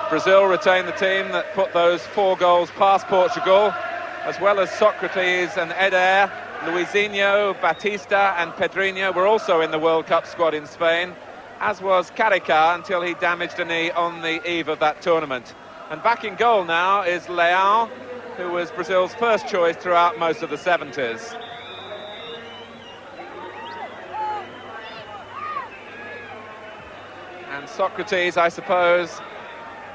Brazil retain the team that put those 4 goals past Portugal, as well as Socrates and Eder. Luizinho, Batista and Pedrinho were also in the World Cup squad in Spain, as was Carica until he damaged a knee on the eve of that tournament. And back in goal now is Leão, who was Brazil's first choice throughout most of the 70s. And Socrates, I suppose,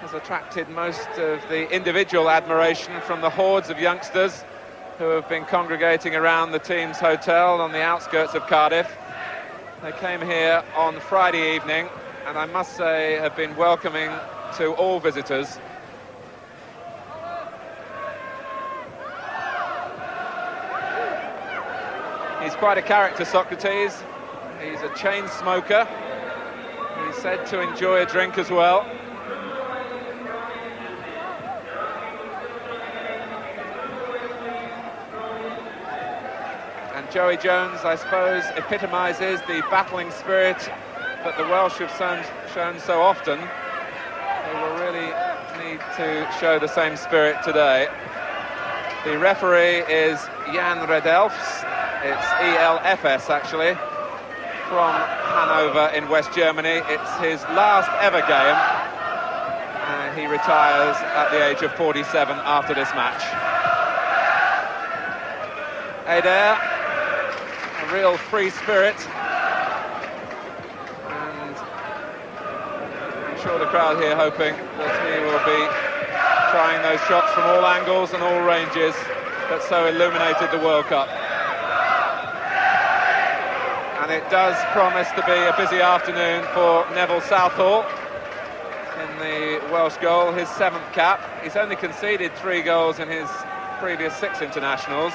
has attracted most of the individual admiration from the hordes of youngsters who have been congregating around the team's hotel on the outskirts of Cardiff. They came here on Friday evening, and I must say have been welcoming to all visitors. He's quite a character, Socrates. He's a chain smoker. He's said to enjoy a drink as well. And Joey Jones, I suppose, epitomises the battling spirit that the Welsh have shown so often. They will really need to show the same spirit today. The referee is Jan Redelfs. It's ELFS, actually, from Hanover in West Germany. It's his last ever game. He retires at the age of 47 after this match. Eder, a real free spirit. And I'm sure the crowd here hoping that he will be trying those shots from all angles and all ranges that so illuminated the World Cup. And it does promise to be a busy afternoon for Neville Southall in the Welsh goal, his 7th cap. He's only conceded 3 goals in his previous 6 internationals.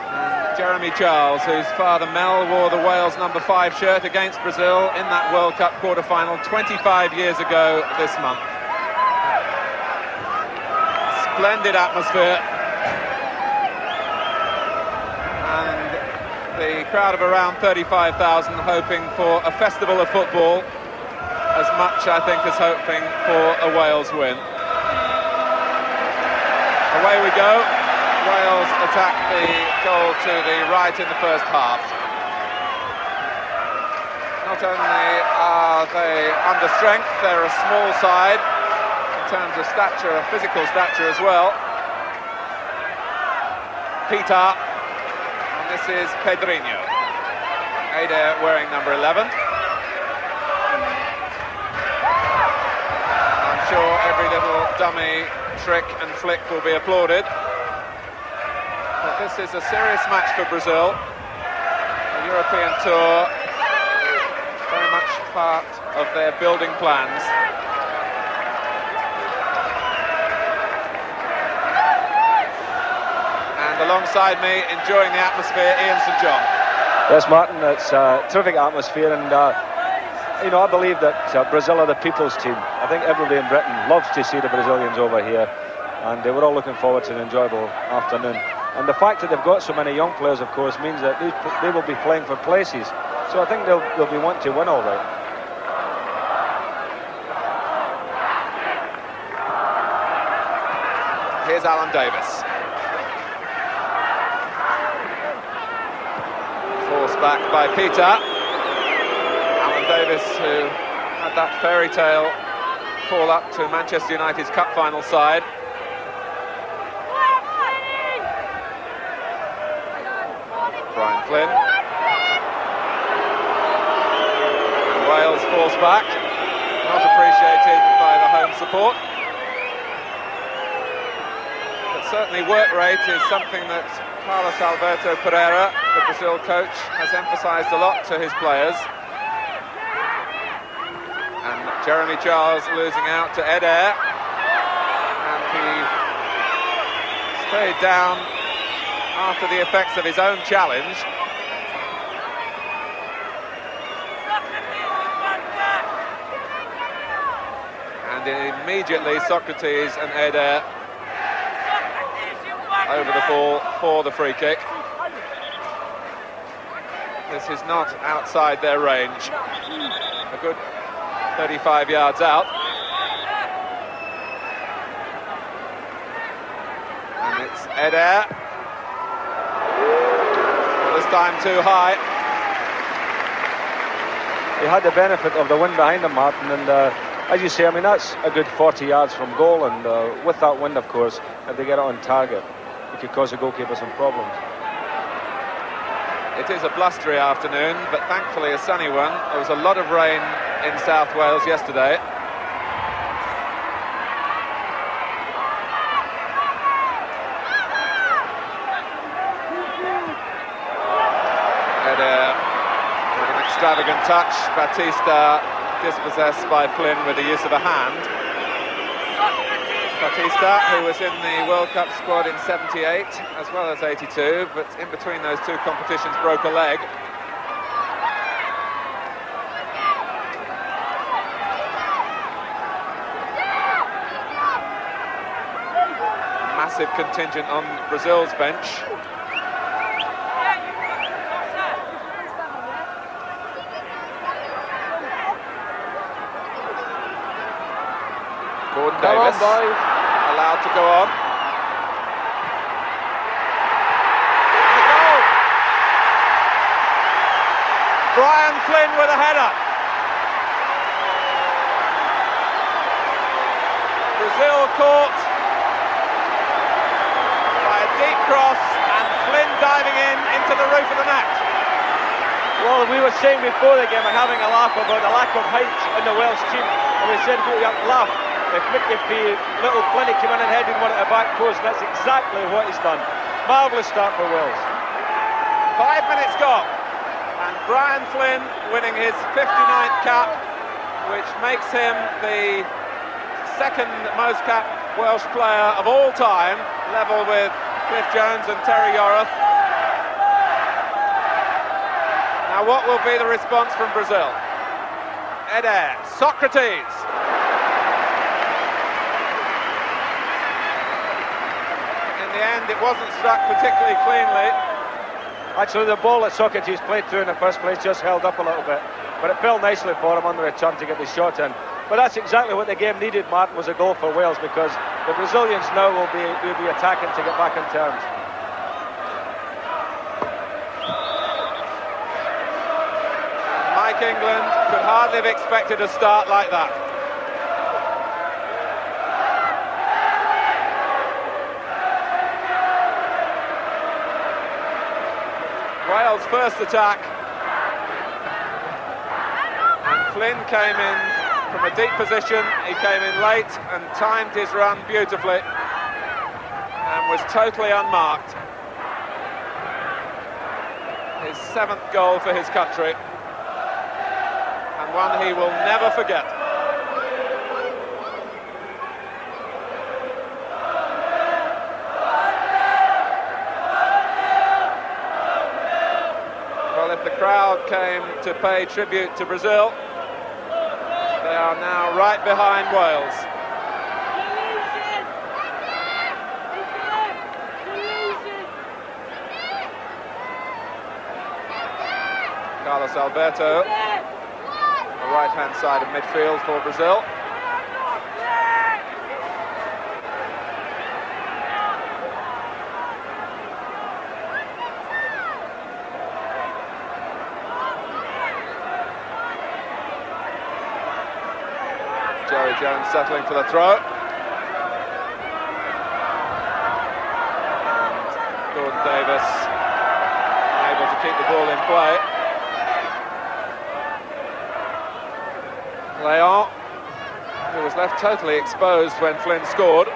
And Jeremy Charles, whose father Mel wore the Wales number 5 shirt against Brazil in that World Cup quarter-final 25 years ago this month. Splendid atmosphere, and the crowd of around 35,000 hoping for a festival of football as much, I think, as hoping for a Wales win. Away we go. Wales attack the goal to the right in the first half. Not only are they under strength, they're a small side in terms of stature, physical stature as well. Peter, and this is Pedrinho. Eder wearing number 11. I'm sure every little dummy trick and flick will be applauded. But this is a serious match for Brazil. The European tour, very much part of their building plans. Alongside me, enjoying the atmosphere, Ian St John. Yes, Martin, it's a terrific atmosphere, and you know, I believe that Brazil are the people's team. I think everybody in Britain loves to see the Brazilians over here, and we're all looking forward to an enjoyable afternoon. And the fact that they've got so many young players, of course, means that they will be playing for places. So I think they'll be wanting to win all right. Here's Alan Davis. Forced back by Peter. Alan Davis, who had that fairy tale call up to Manchester United's cup final side. Brian Flynn. And Wales forced back. Not appreciated by the home support. But certainly work rate is something that Carlos Alberto Pereira, the Brazil coach, has emphasised a lot to his players. And Jeremy Charles losing out to Eder. And he stayed down after the effects of his own challenge. And immediately Socrates and Eder over the ball for the free kick. This is not outside their range. A good 35 yards out. And it's Eder. This time too high. He had the benefit of the wind behind him, Martin, and as you say, I mean, that's a good 40 yards from goal, and with that wind, of course, if they get it on target, it could cause the goalkeeper some problems. It is a blustery afternoon, but thankfully a sunny one. There was a lot of rain in South Wales yesterday. With an extravagant touch, Batista dispossessed by Flynn with the use of a hand. Batista, who was in the World Cup squad in 78 as well as 82, but in between those two competitions broke a leg. Massive contingent on Brazil's bench. Gordon Davis, allowed to go on. Goal! Brian Flynn with a header. Brazil caught by a deep cross and Flynn diving into the roof of the net. Well, we were saying before the game, we're having a laugh about the lack of height in the Welsh team, and we said we have laugh. If little Flinny came in and headed one at the back post, that's exactly what he's done. Marvellous start for Wales. 5 minutes gone, and Brian Flynn winning his 59th cap, which makes him the second most capped Welsh player of all time, level with Cliff Jones and Terry Yorath. Now what will be the response from Brazil? Eder, Socrates. In the end, it wasn't struck particularly cleanly. Actually, the ball that Socrates played through in the first place just held up a little bit, but it fell nicely for him on the return to get the shot in. But that's exactly what the game needed, Martin, was a goal for Wales, because the Brazilians now will be attacking to get back in terms. Mike England could hardly have expected a start like that. Wales' first attack, and Flynn came in from a deep position. He came in late and timed his run beautifully and was totally unmarked. His 7th goal for his country, and one he will never forget. If the crowd came to pay tribute to Brazil, they are now right behind Wales. Carlos Alberto, the right-hand side of midfield for Brazil. Jerry Jones settling for the throw. And Gordon Davis unable to keep the ball in play. Leon, who was left totally exposed when Flynn scored.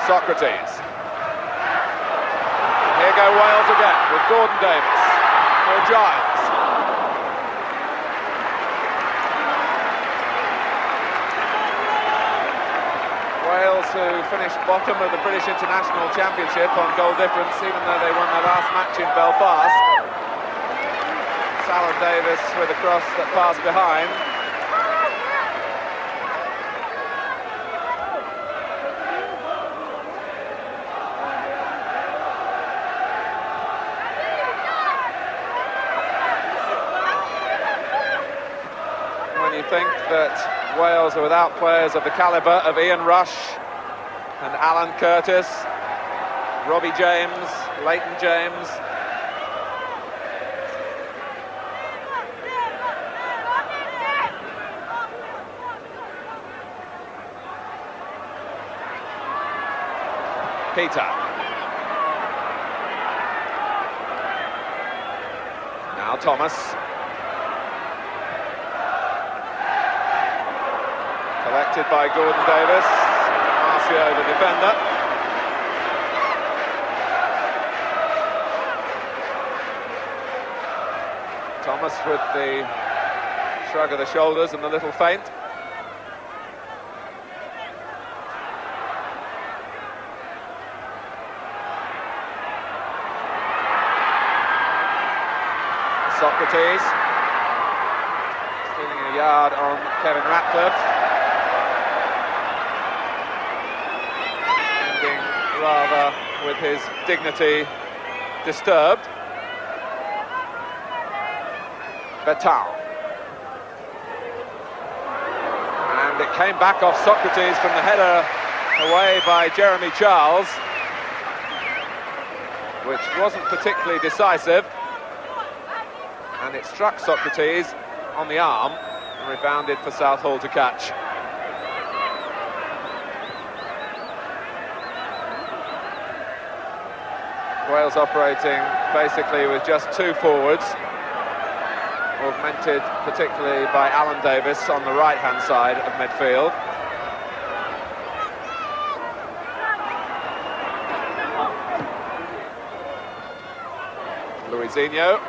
Socrates. And here go Wales again with Gordon Davis for Giles. Wales, who finished bottom of the British International Championship on goal difference, even though they won their last match in Belfast. Salad Davis with a cross that passed behind. you think that Wales are without players of the calibre of Ian Rush and Alan Curtis, Robbie James, Leighton James. Peter. Now Thomas. Collected by Gordon Davis. Marcio, the defender. Thomas with the shrug of the shoulders and the little feint. Socrates, stealing a yard on Kevin Ratcliffe, ending rather with his dignity disturbed. Betal, and it came back off Socrates from the header away by Jeremy Charles, which wasn't particularly decisive. And it struck Socrates on the arm and rebounded for Southall to catch. Wales operating basically with just two forwards, augmented particularly by Alan Davis on the right-hand side of midfield. Luisinho.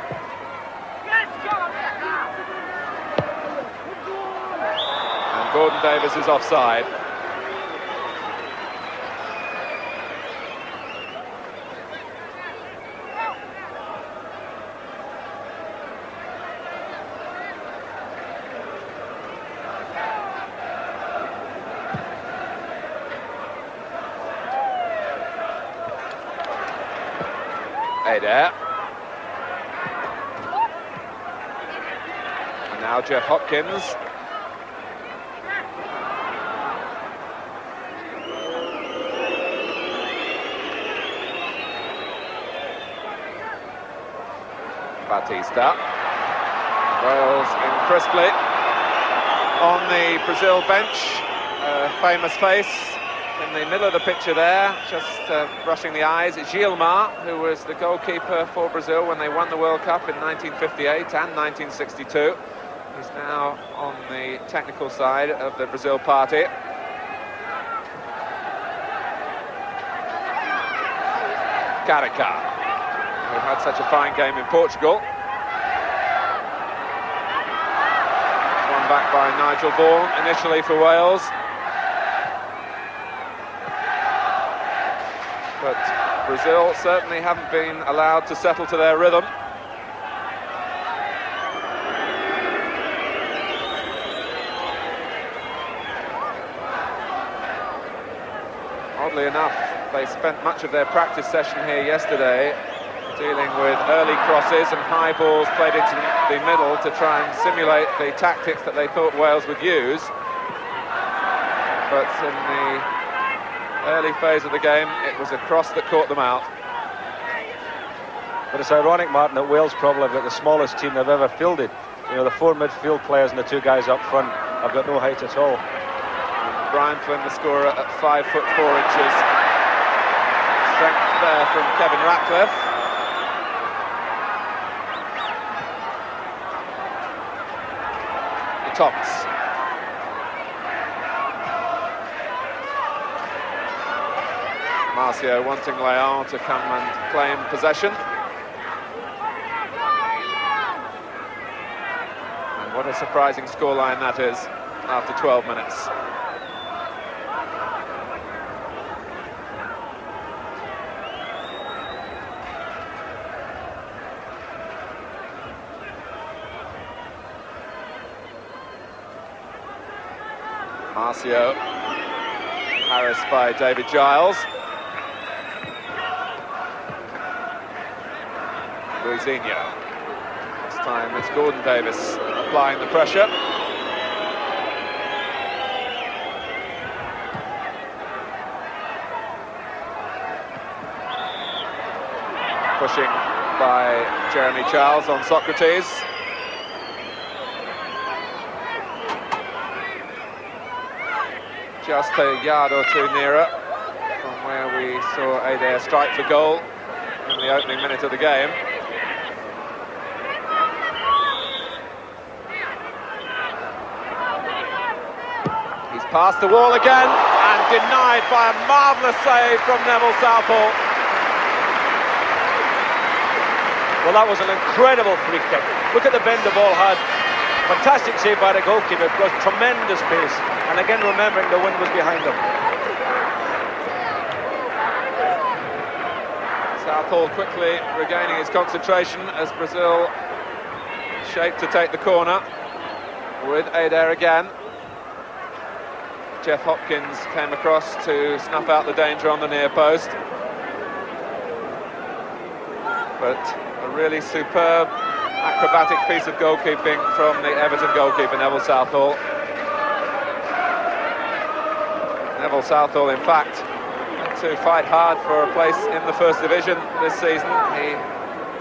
Gordon Davis is offside. Adair. And now Jeff Hopkins. Batista. Wales in crisply on the Brazil bench. Famous face in the middle of the picture there, just brushing the eyes. It's Gilmar, who was the goalkeeper for Brazil when they won the World Cup in 1958 and 1962. He's now on the technical side of the Brazil party. Carica, who had such a fine game in Portugal. Won back by Nigel Vaughan initially for Wales. But Brazil certainly haven't been allowed to settle to their rhythm. Oddly enough, they spent much of their practice session here yesterday dealing with early crosses and high balls played into the middle to try and simulate the tactics that they thought Wales would use. But in the early phase of the game, it was a cross that caught them out. But it's ironic, Martin, that Wales probably have got the smallest team they've ever fielded. You know, the four midfield players and the two guys up front have got no height at all. And Brian Flynn, the scorer, at 5 foot 4 inches. Strength there from Kevin Ratcliffe. Thomas. Marcio wanting Leon to come and claim possession. And what a surprising scoreline that is after 12 minutes. Marcio, harassed by David Giles. Luisinho. This time it's Gordon Davis applying the pressure. pushing by Jeremy Charles on Socrates. Just a yard or two nearer from where we saw Adair strike for goal in the opening minute of the game. He's passed the wall again and denied by a marvellous save from Neville Southall. Well, that was an incredible free kick. Look at the bend the ball had. Fantastic save by the goalkeeper. It was tremendous pace. And again, remembering the wind was behind him. Southall quickly regaining his concentration as Brazil shaped to take the corner with Adair again. Jeff Hopkins came across to snuff out the danger on the near post. But a really superb acrobatic piece of goalkeeping from the Everton goalkeeper, Neville Southall. Neville Southall, in fact, had to fight hard for a place in the First Division this season. He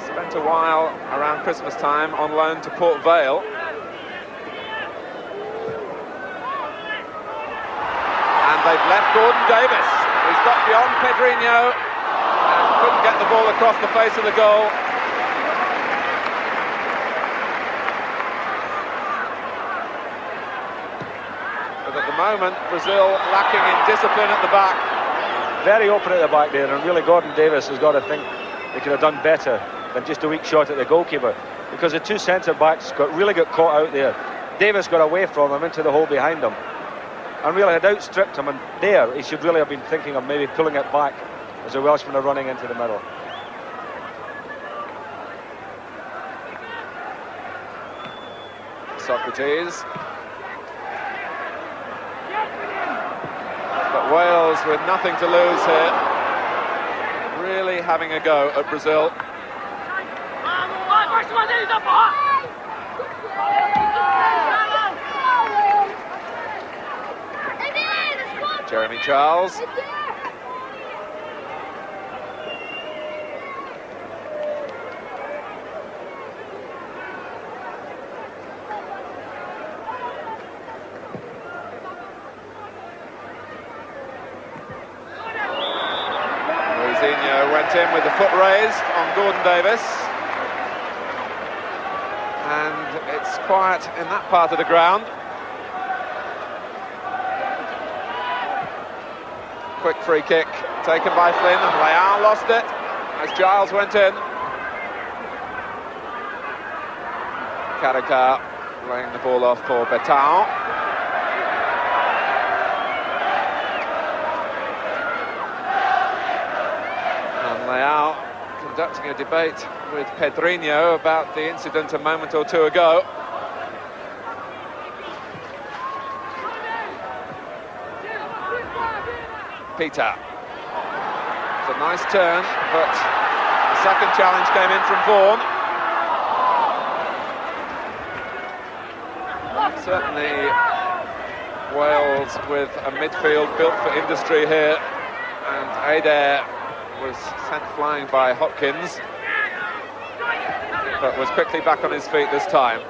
spent a while around Christmas time on loan to Port Vale. And they've left Gordon Davis. He's got beyond Pedrinho and couldn't get the ball across the face of the goal. But at the moment, Brazil lacking in discipline at the back. Very open at the back there, and really Gordon Davis has got to think they could have done better than just a weak shot at the goalkeeper, because the two centre-backs really got caught out there. Davis got away from him into the hole behind him and really had outstripped him, and there he should really have been thinking of maybe pulling it back as the Welshmen are running into the middle. Socrates. But Wales with nothing to lose here, really having a go at Brazil. Jeremy Charles. Went in with the foot raised on Gordon Davis, and it's quiet in that part of the ground. Quick free kick taken by Flynn, and Leal lost it as Giles went in. Carrica laying the ball off for Betal. Leal conducting a debate with Pedrinho about the incident a moment or two ago. Peter. It's a nice turn, but the second challenge came in from Vaughan. Certainly Wales with a midfield built for industry here, and Adair was sent flying by Hopkins, but was quickly back on his feet this time.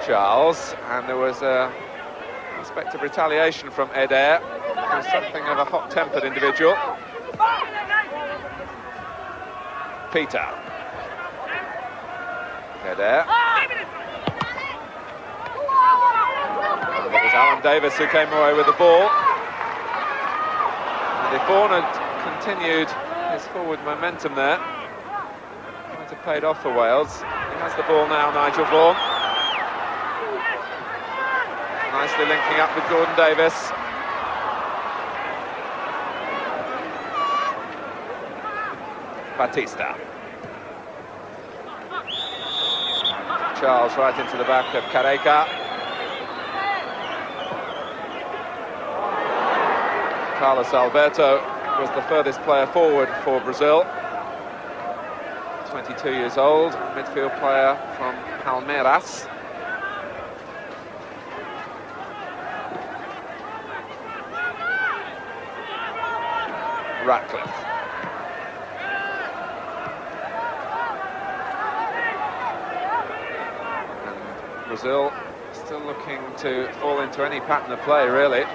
Charles, and there was a aspect of retaliation from Adair, who's something of a hot-tempered individual. Peter. Adair. And it was Alan Davis who came away with the ball. If Vaughan had continued his forward momentum there, might have paid off for Wales. He has the ball now, Nigel Vaughan. Nicely linking up with Gordon Davis. Batista. Charles right into the back of Carrica. Carlos Alberto was the furthest player forward for Brazil. 22 years old, midfield player from Palmeiras. Ratcliffe. And Brazil still looking to fall into any pattern of play, really.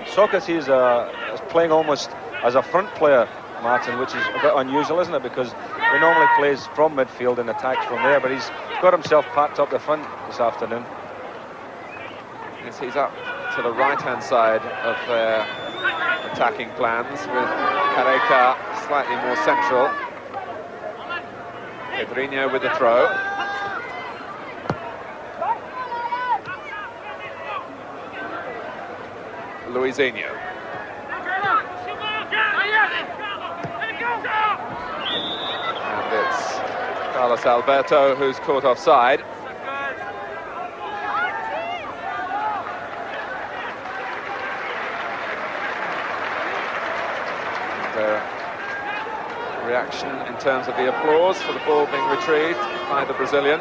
Socrates is playing almost as a front player, Martin, which is a bit unusual, isn't it? Because he normally plays from midfield and attacks from there, but he's got himself packed up the front this afternoon. Yes, he's up to the right-hand side of their attacking plans, with Careca slightly more central. Pedrinho with the throw. Luizinho. And it's Carlos Alberto who's caught offside. And reaction in terms of the applause for the ball being retrieved by the Brazilian.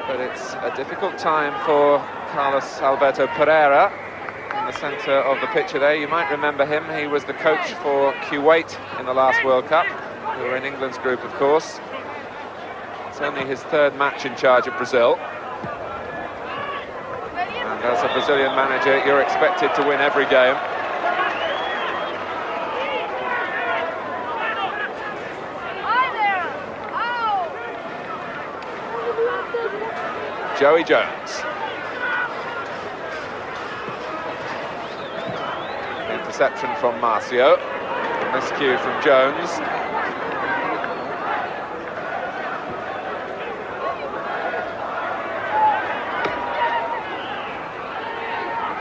But it's a difficult time for Carlos Alberto Pereira in the centre of the picture there. You might remember him. He was the coach for Kuwait in the last World Cup, who were in England's group, of course. It's only his third match in charge of Brazil. And as a Brazilian manager, you're expected to win every game. Joey Jones. Interception from Marcio. Miscue from Jones.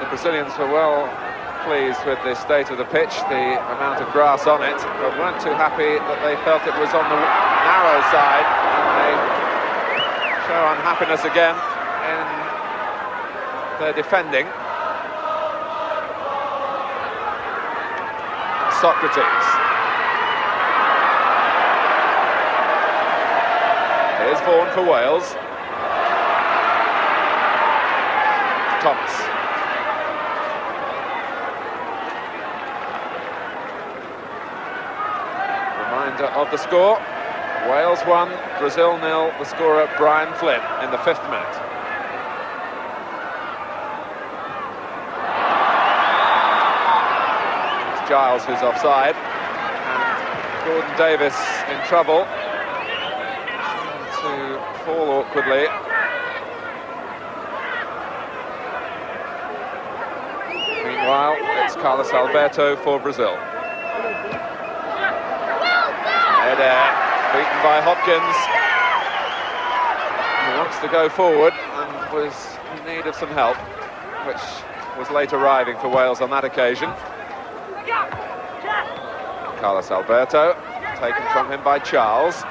The Brazilians were well pleased with the state of the pitch, the amount of grass on it, but weren't too happy that they felt it was on the narrow side. And they show unhappiness again in their defending. Socrates. Here's Vaughan for Wales. Thomas. Reminder of the score. Wales 1, Brazil 0, the scorer Brian Flynn in the 5th minute. It's Giles who's offside, and Gordon Davis in trouble. To fall awkwardly. Meanwhile, it's Carlos Alberto for Brazil. Eder. Beaten by Hopkins, who wants to go forward and was in need of some help, which was late arriving for Wales on that occasion. Carlos Alberto, taken from him by Charles.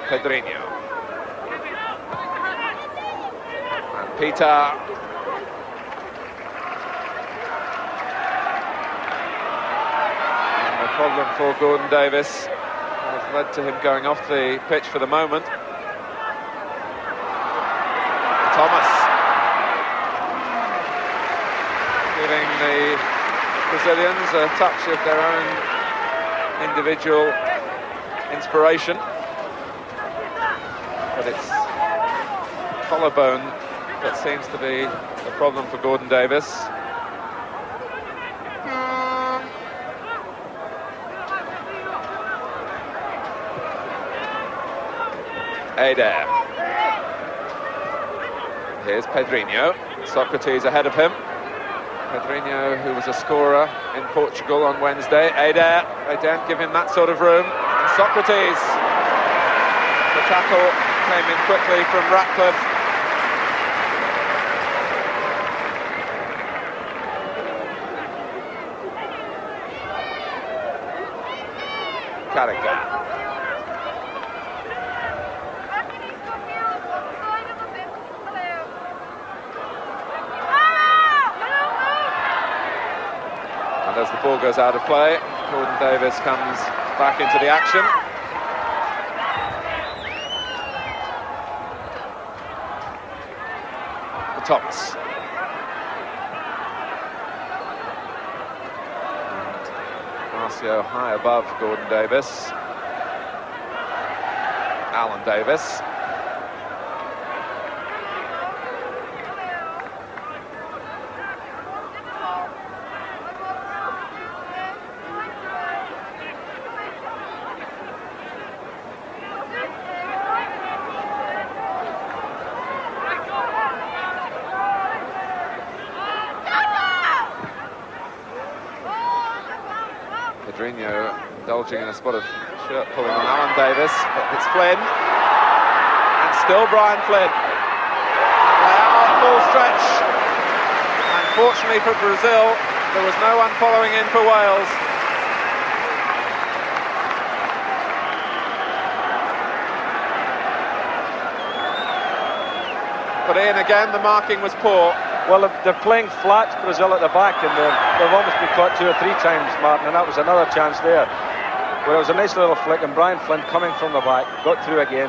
Pedrinho. And Peter. Problem for Gordon Davis has led to him going off the pitch for the moment. Thomas giving the Brazilians a touch of their own individual inspiration, but it's collarbone that seems to be the problem for Gordon Davis. Eder. Here's Pedrinho. Socrates ahead of him. Pedrinho, who was a scorer in Portugal on Wednesday. Eder, they don't give him that sort of room. And Socrates. The tackle came in quickly from Ratcliffe. Careca. As the ball goes out of play, Gordon Davis comes back into the action. The Thomas. Marcio high above Gordon Davis. Alan Davis. Indulging in a spot of shirt pulling on Alan Davis, but it's Flynn, and still Brian Flynn. And they are full stretch. Unfortunately for Brazil, there was no one following in for Wales. But Ian, again, the marking was poor. Well, they're playing flat, Brazil at the back, and they've almost been caught 2 or 3 times, Martin, and that was another chance there. Where it was a nice little flick, and Brian Flynn coming from the back, got through again,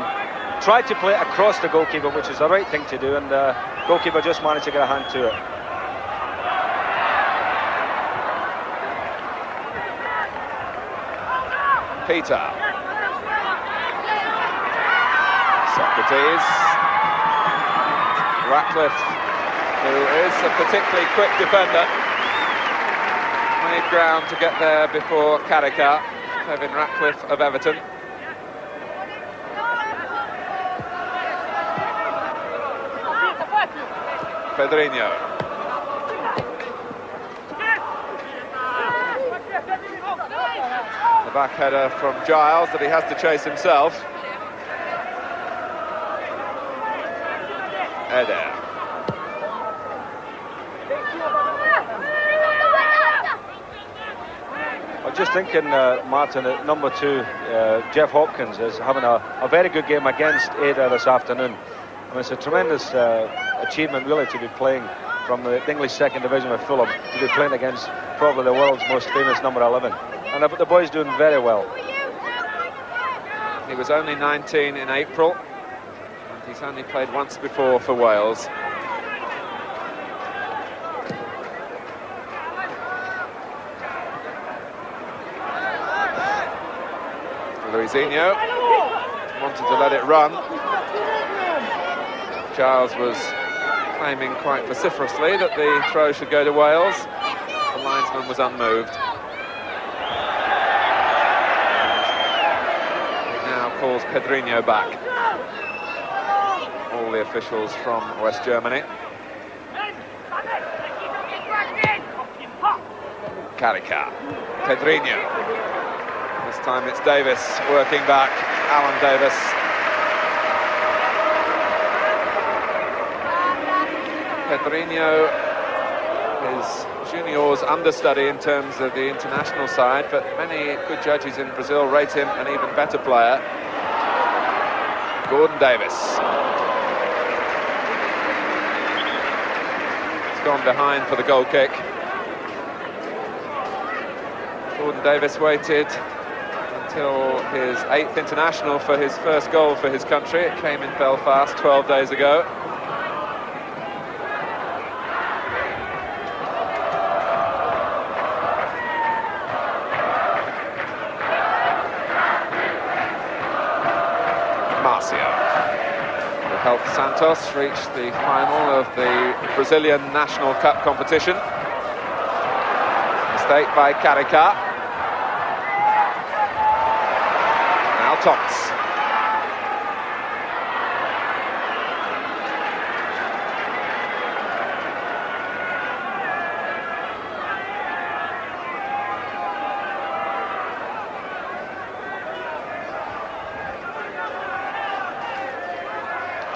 tried to play it across the goalkeeper, which is the right thing to do, and the goalkeeper just managed to get a hand to it. Peter. Socrates. Ratcliffe, who is a particularly quick defender, made ground to get there before Carrica. Kevin Ratcliffe of Everton. Pedrinho. The back header from Giles that he has to chase himself. Eder. I'm just thinking, Martin, at number 2, Jeff Hopkins is having a very good game against Eder this afternoon. I mean, it's a tremendous achievement, really, to be playing from the English second division with Fulham, to be playing against probably the world's most famous number 11. And the boy's doing very well. He was only 19 in April, and he's only played once before for Wales. Luizinho wanted to let it run. Giles was claiming quite vociferously that the throw should go to Wales. The linesman was unmoved. He now calls Pedrinho back. All the officials from West Germany. Carrica. Pedrinho. This time it's Davis working back, Alan Davis. Pedrinho is Junior's understudy in terms of the international side, but many good judges in Brazil rate him an even better player. Gordon Davis. He's gone behind for the goal kick. Gordon Davis waited until his 8th international for his first goal for his country. It came in Belfast 12 days ago. Marcio will help Santos reach the final of the Brazilian National Cup competition. Mistake by Carrica. Thomas.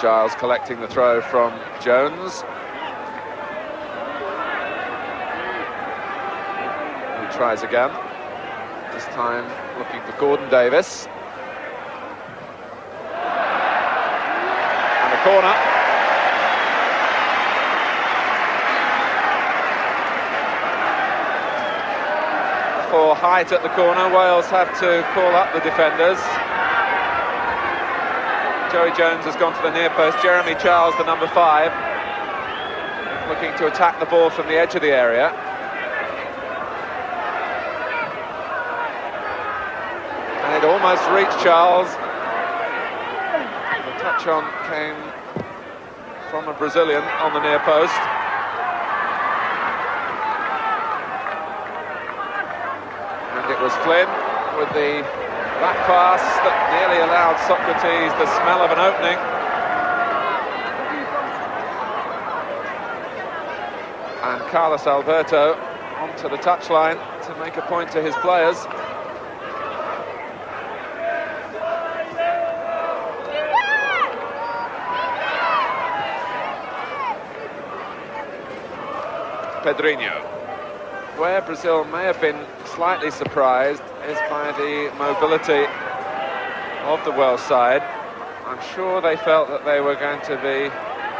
Giles collecting the throw from Jones. He tries again. This time looking for Gordon Davis. Corner. For height at the corner, Wales have to call up the defenders. Joey Jones has gone to the near post. Jeremy Charles, the number 5. looking to attack the ball from the edge of the area. And it almost reached Charles. The touch on came from a Brazilian on the near post. And it was Flynn with the back pass that nearly allowed Socrates the smell of an opening. And Carlos Alberto onto the touchline to make a point to his players. Pedrinho. Where Brazil may have been slightly surprised is by the mobility of the Welsh side. I'm sure they felt that they were going to be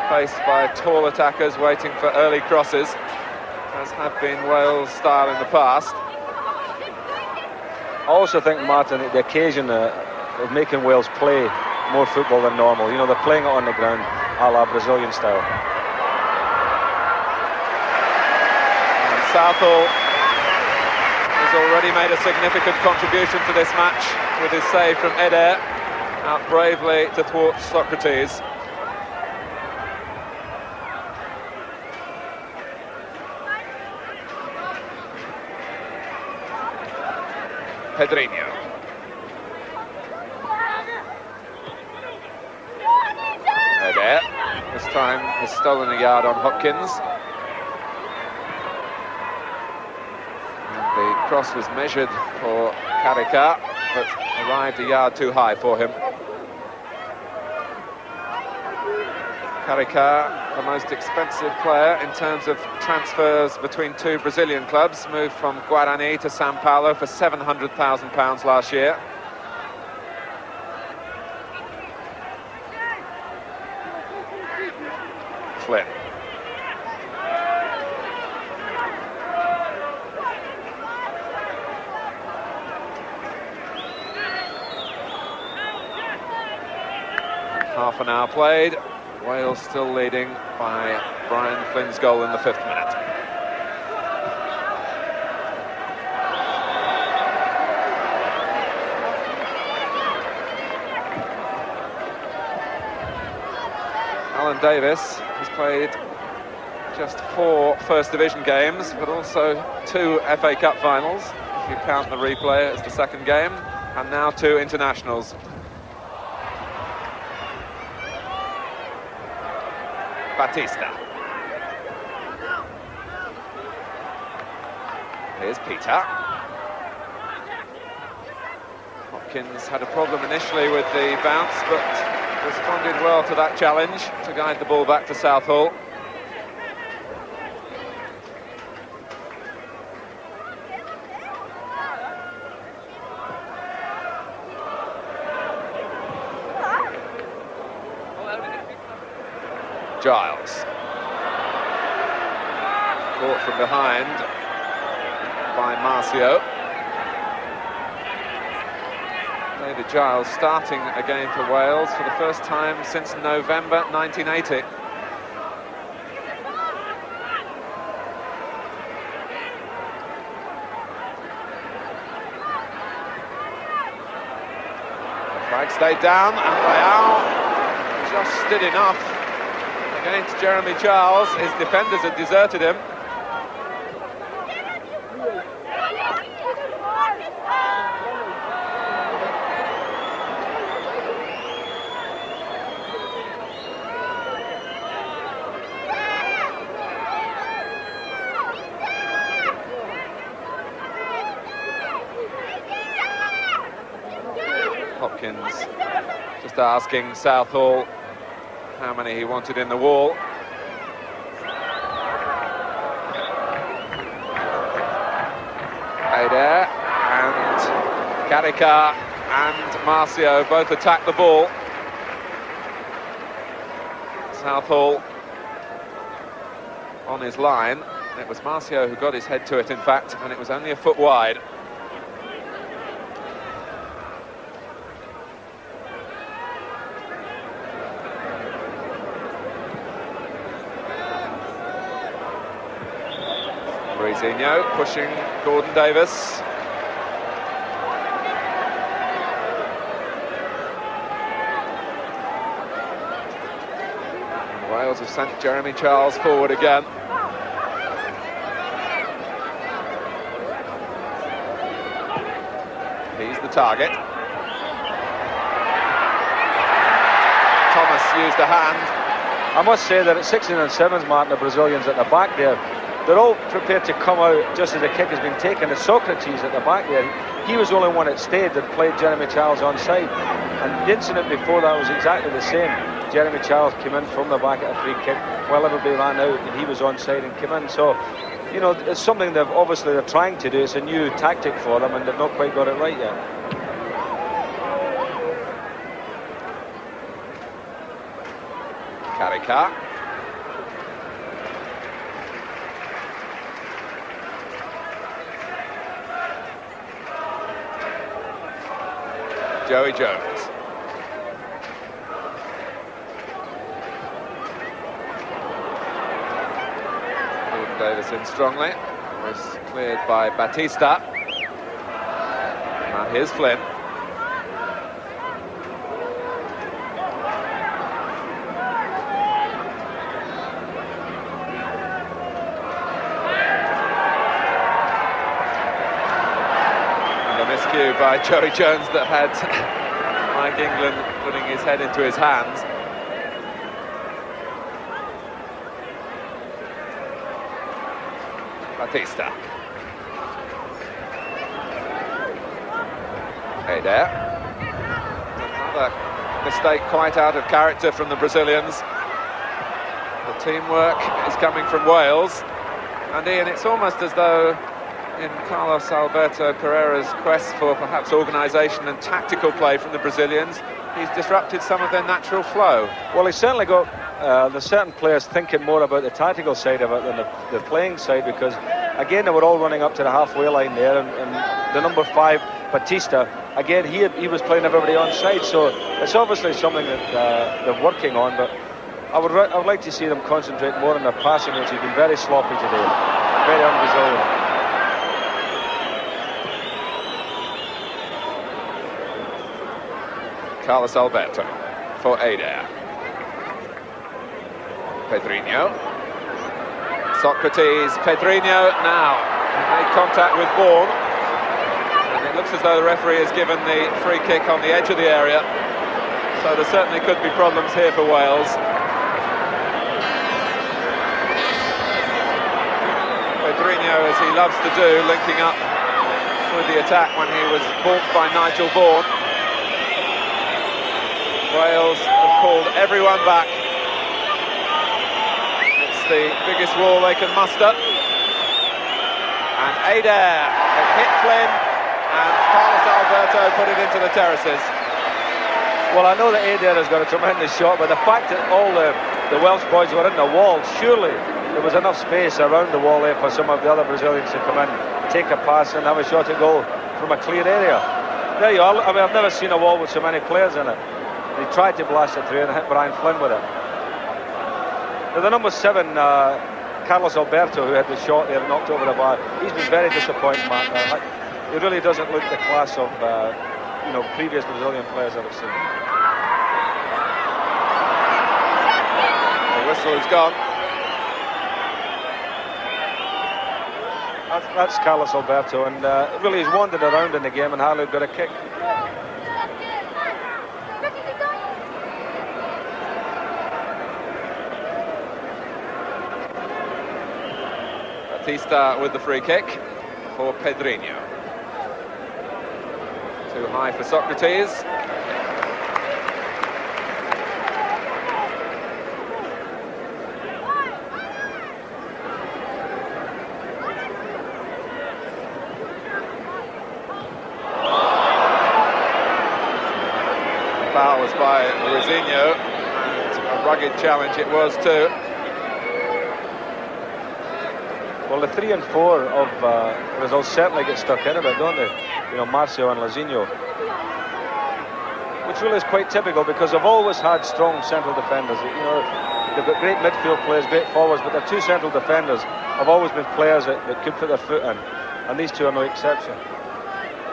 faced by tall attackers waiting for early crosses, as have been Wales' style in the past. I also think, Martin, that the occasion of making Wales play more football than normal. You know, they're playing it on the ground, a la Brazilian style. Southall has already made a significant contribution to this match with his save from Eder, out bravely to thwart Socrates. Pedrinho. Eder, this time has stolen a yard on Hopkins. The cross was measured for Carrica, but arrived a yard too high for him. Carrica, the most expensive player in terms of transfers between two Brazilian clubs, moved from Guarani to São Paulo for £700,000 last year. Flynn. Half an hour played, Wales still leading by Brian Flynn's goal in the 5th minute. Alan Davis has played just 4 First Division games, but also 2 FA Cup finals, if you count the replay as the second game, and now 2 internationals. Batista. Here's Peter. Hopkins had a problem initially with the bounce, but responded well to that challenge to guide the ball back to Southall. Giles. Caught from behind by Marcio. David Giles starting again for Wales for the first time since November 1980. The flag stayed down and Leao just did enough against Jeremy Charles. His defenders had deserted him. Hopkins just asking Southall how many he wanted in the wall. Eder and Carrica and Marcio both attack the ball. Southall on his line. It was Marcio who got his head to it, in fact, and it was only a foot wide. Brizinho pushing Gordon Davis. And Wales have sent Jeremy Charles forward again. He's the target. Thomas used a hand. I must say that at 16 and 7s, Martin, the Brazilians at the back there, they're all prepared to come out just as the kick has been taken. And Socrates at the back there, he was the only one that stayed that played Jeremy Charles onside. And the incident before that was exactly the same. Jeremy Charles came in from the back at a free kick while everybody ran out, and he was onside and came in. So, you know, it's something they're trying to do. It's a new tactic for them, and they've not quite got it right yet. Karika. Joey Jones. Gordon Davis in strongly. Was cleared by Batista. And here's Flynn. By Joey Jones that had Mike England putting his head into his hands. Batista. Hey there. Another mistake quite out of character from the Brazilians. The teamwork is coming from Wales. And Ian, it's almost as though in Carlos Alberto Pereira's quest for perhaps organisation and tactical play from the Brazilians, he's disrupted some of their natural flow. Well, he's certainly got the certain players thinking more about the tactical side of it than the playing side, because again they were all running up to the halfway line there, and the number 5, Batista, again he was playing everybody on side, so it's obviously something that they're working on. But I would like to see them concentrate more on their passing, which has been very sloppy today, very un-Brazilian. Carlos Alberto for Adair. Pedrinho. Socrates, Pedrinho now made contact with Bourne. And it looks as though the referee has given the free kick on the edge of the area. So there certainly could be problems here for Wales. Pedrinho, as he loves to do, linking up with the attack when he was balked by Nigel Bourne. Wales have called everyone back. It's the biggest wall they can muster. And Adair had hit Flynn, and Carlos Alberto put it into the terraces. Well, I know that Adair has got a tremendous shot, but the fact that all the Welsh boys were in the wall, surely there was enough space around the wall there for some of the other Brazilians to come in, take a pass and have a shot at goal from a clear area. There you are. I mean, I've never seen a wall with so many players in it. He tried to blast it through and hit Brian Flynn with it. Now, the number 7, Carlos Alberto, who had the shot there and knocked over the bar, he's been very disappointing, Matt. He really doesn't look the class of previous Brazilian players I've seen. The whistle is gone. That's Carlos Alberto, and really he's wandered around in the game and hardly got a kick. Batista with the free kick for Pedrinho. Too high for Socrates. Foul was by Brizinho, and a rugged challenge it was too. Well, the 3 and 4 of results certainly get stuck in a bit, don't they? You know, Marcio and Lazinho. Which really is quite typical, because they've always had strong central defenders. You know, They've got great midfield players, great forwards, but their two central defenders have always been players that could put their foot in, and these two are no exception.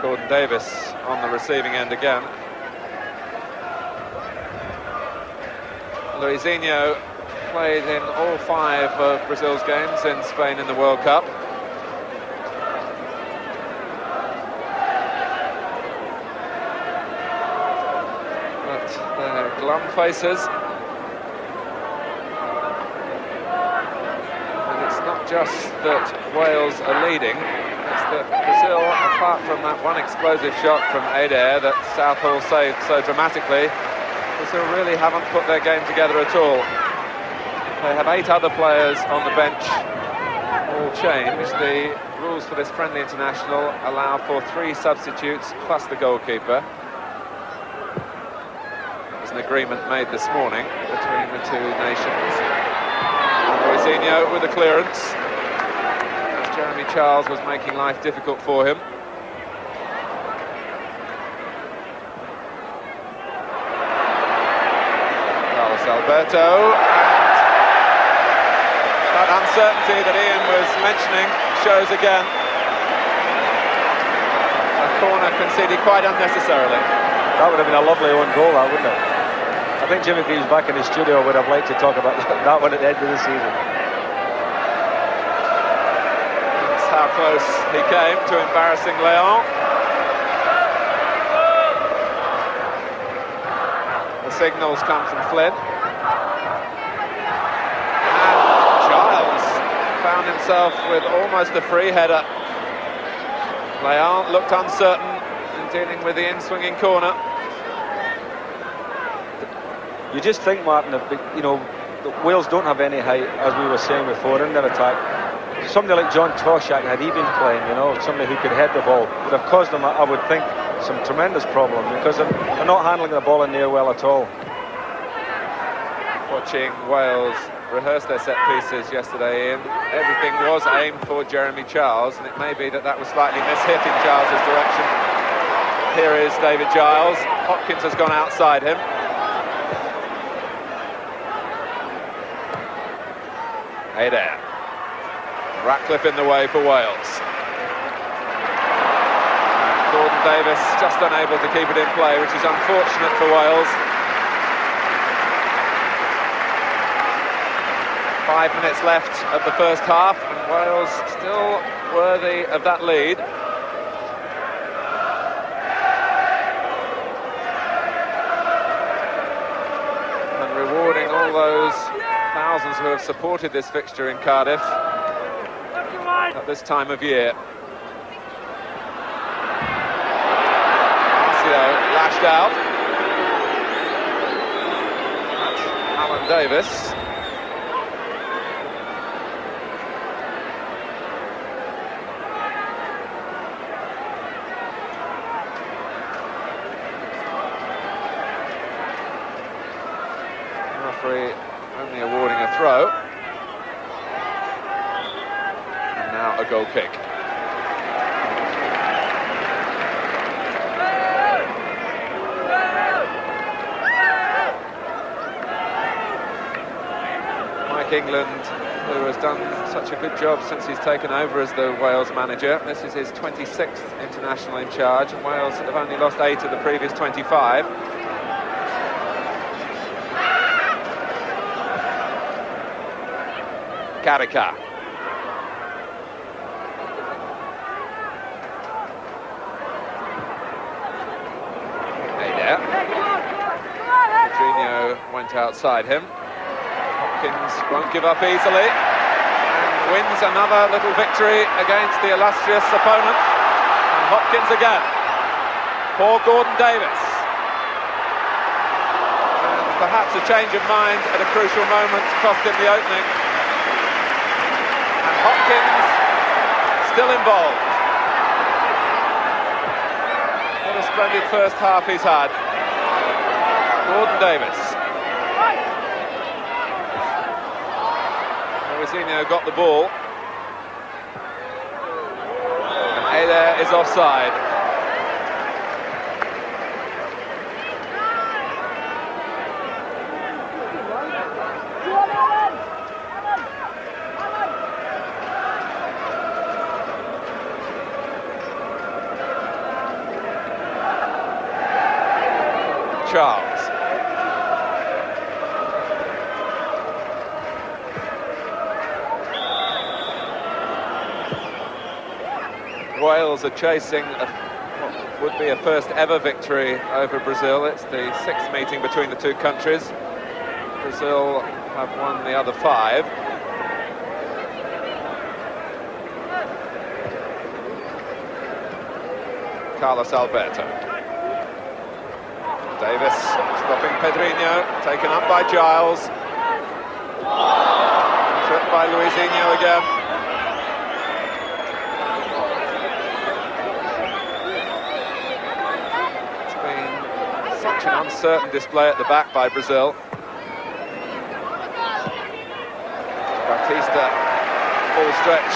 Gordon Davis on the receiving end again. Luizinho played in all 5 of Brazil's games in Spain in the World Cup. But they're glum faces. And it's not just that Wales are leading, it's that Brazil, apart from that one explosive shot from Ayudar that Southall saved so dramatically, Brazil really haven't put their game together at all. They have 8 other players on the bench, all changed. The rules for this friendly international allow for 3 substitutes plus the goalkeeper. There's an agreement made this morning between the 2 nations. Luizinho with a clearance, as Jeremy Charles was making life difficult for him. Alberto, and that uncertainty that Ian was mentioning shows again. A corner conceded quite unnecessarily. That would have been a lovely own goal, that, wouldn't it? I think Jimmy Greaves back in the studio would have liked to talk about that one at the end of the season. That's how close he came to embarrassing Leon. The signals come from Flynn. Found himself with almost a free header. Leon looked uncertain in dealing with the in-swinging corner. You just think, Martin, that, you know, Wales don't have any height, as we were saying before, in their attack. Somebody like John Toshak, had he been playing, you know, somebody who could head the ball, would have caused them, I would think, some tremendous problems, because they're not handling the ball in the air well at all. Watching Wales rehearse their set pieces yesterday, Ian, everything was aimed for Jeremy Charles, and it may be that was slightly mishit in Charles's direction. Here is David Giles. Hopkins has gone outside him. Ayudar. Ratcliffe in the way for Wales. Gordon Davis just unable to keep it in play, which is unfortunate for Wales. 5 minutes left of the first half, and Wales still worthy of that lead. And rewarding all those thousands who have supported this fixture in Cardiff at this time of year. Marcio lashed out. That's Alan Davis. Only awarding a throw. And now a goal kick. Mike England, who has done such a good job since he's taken over as the Wales manager. This is his 26th international in charge, and Wales have only lost 8 of the previous 25. Karika. Ayudar. Jorginho went outside him. Hopkins won't give up easily and wins another little victory against the illustrious opponent. And Hopkins again. Poor Gordon Davis. And perhaps a change of mind at a crucial moment cost him the opening. Hopkins still involved. What a splendid first half he's had. Gordon Davis. Luizinho got the ball. And Ayudar is offside. Charles. Wales are chasing what would be a first ever victory over Brazil. It's the 6th meeting between the two countries. Brazil have won the other 5. Carlos Alberto. Davis stopping Pedrinho, taken up by Giles. Tripped by Luizinho again. Such an uncertain display at the back by Brazil. Batista, full stretch.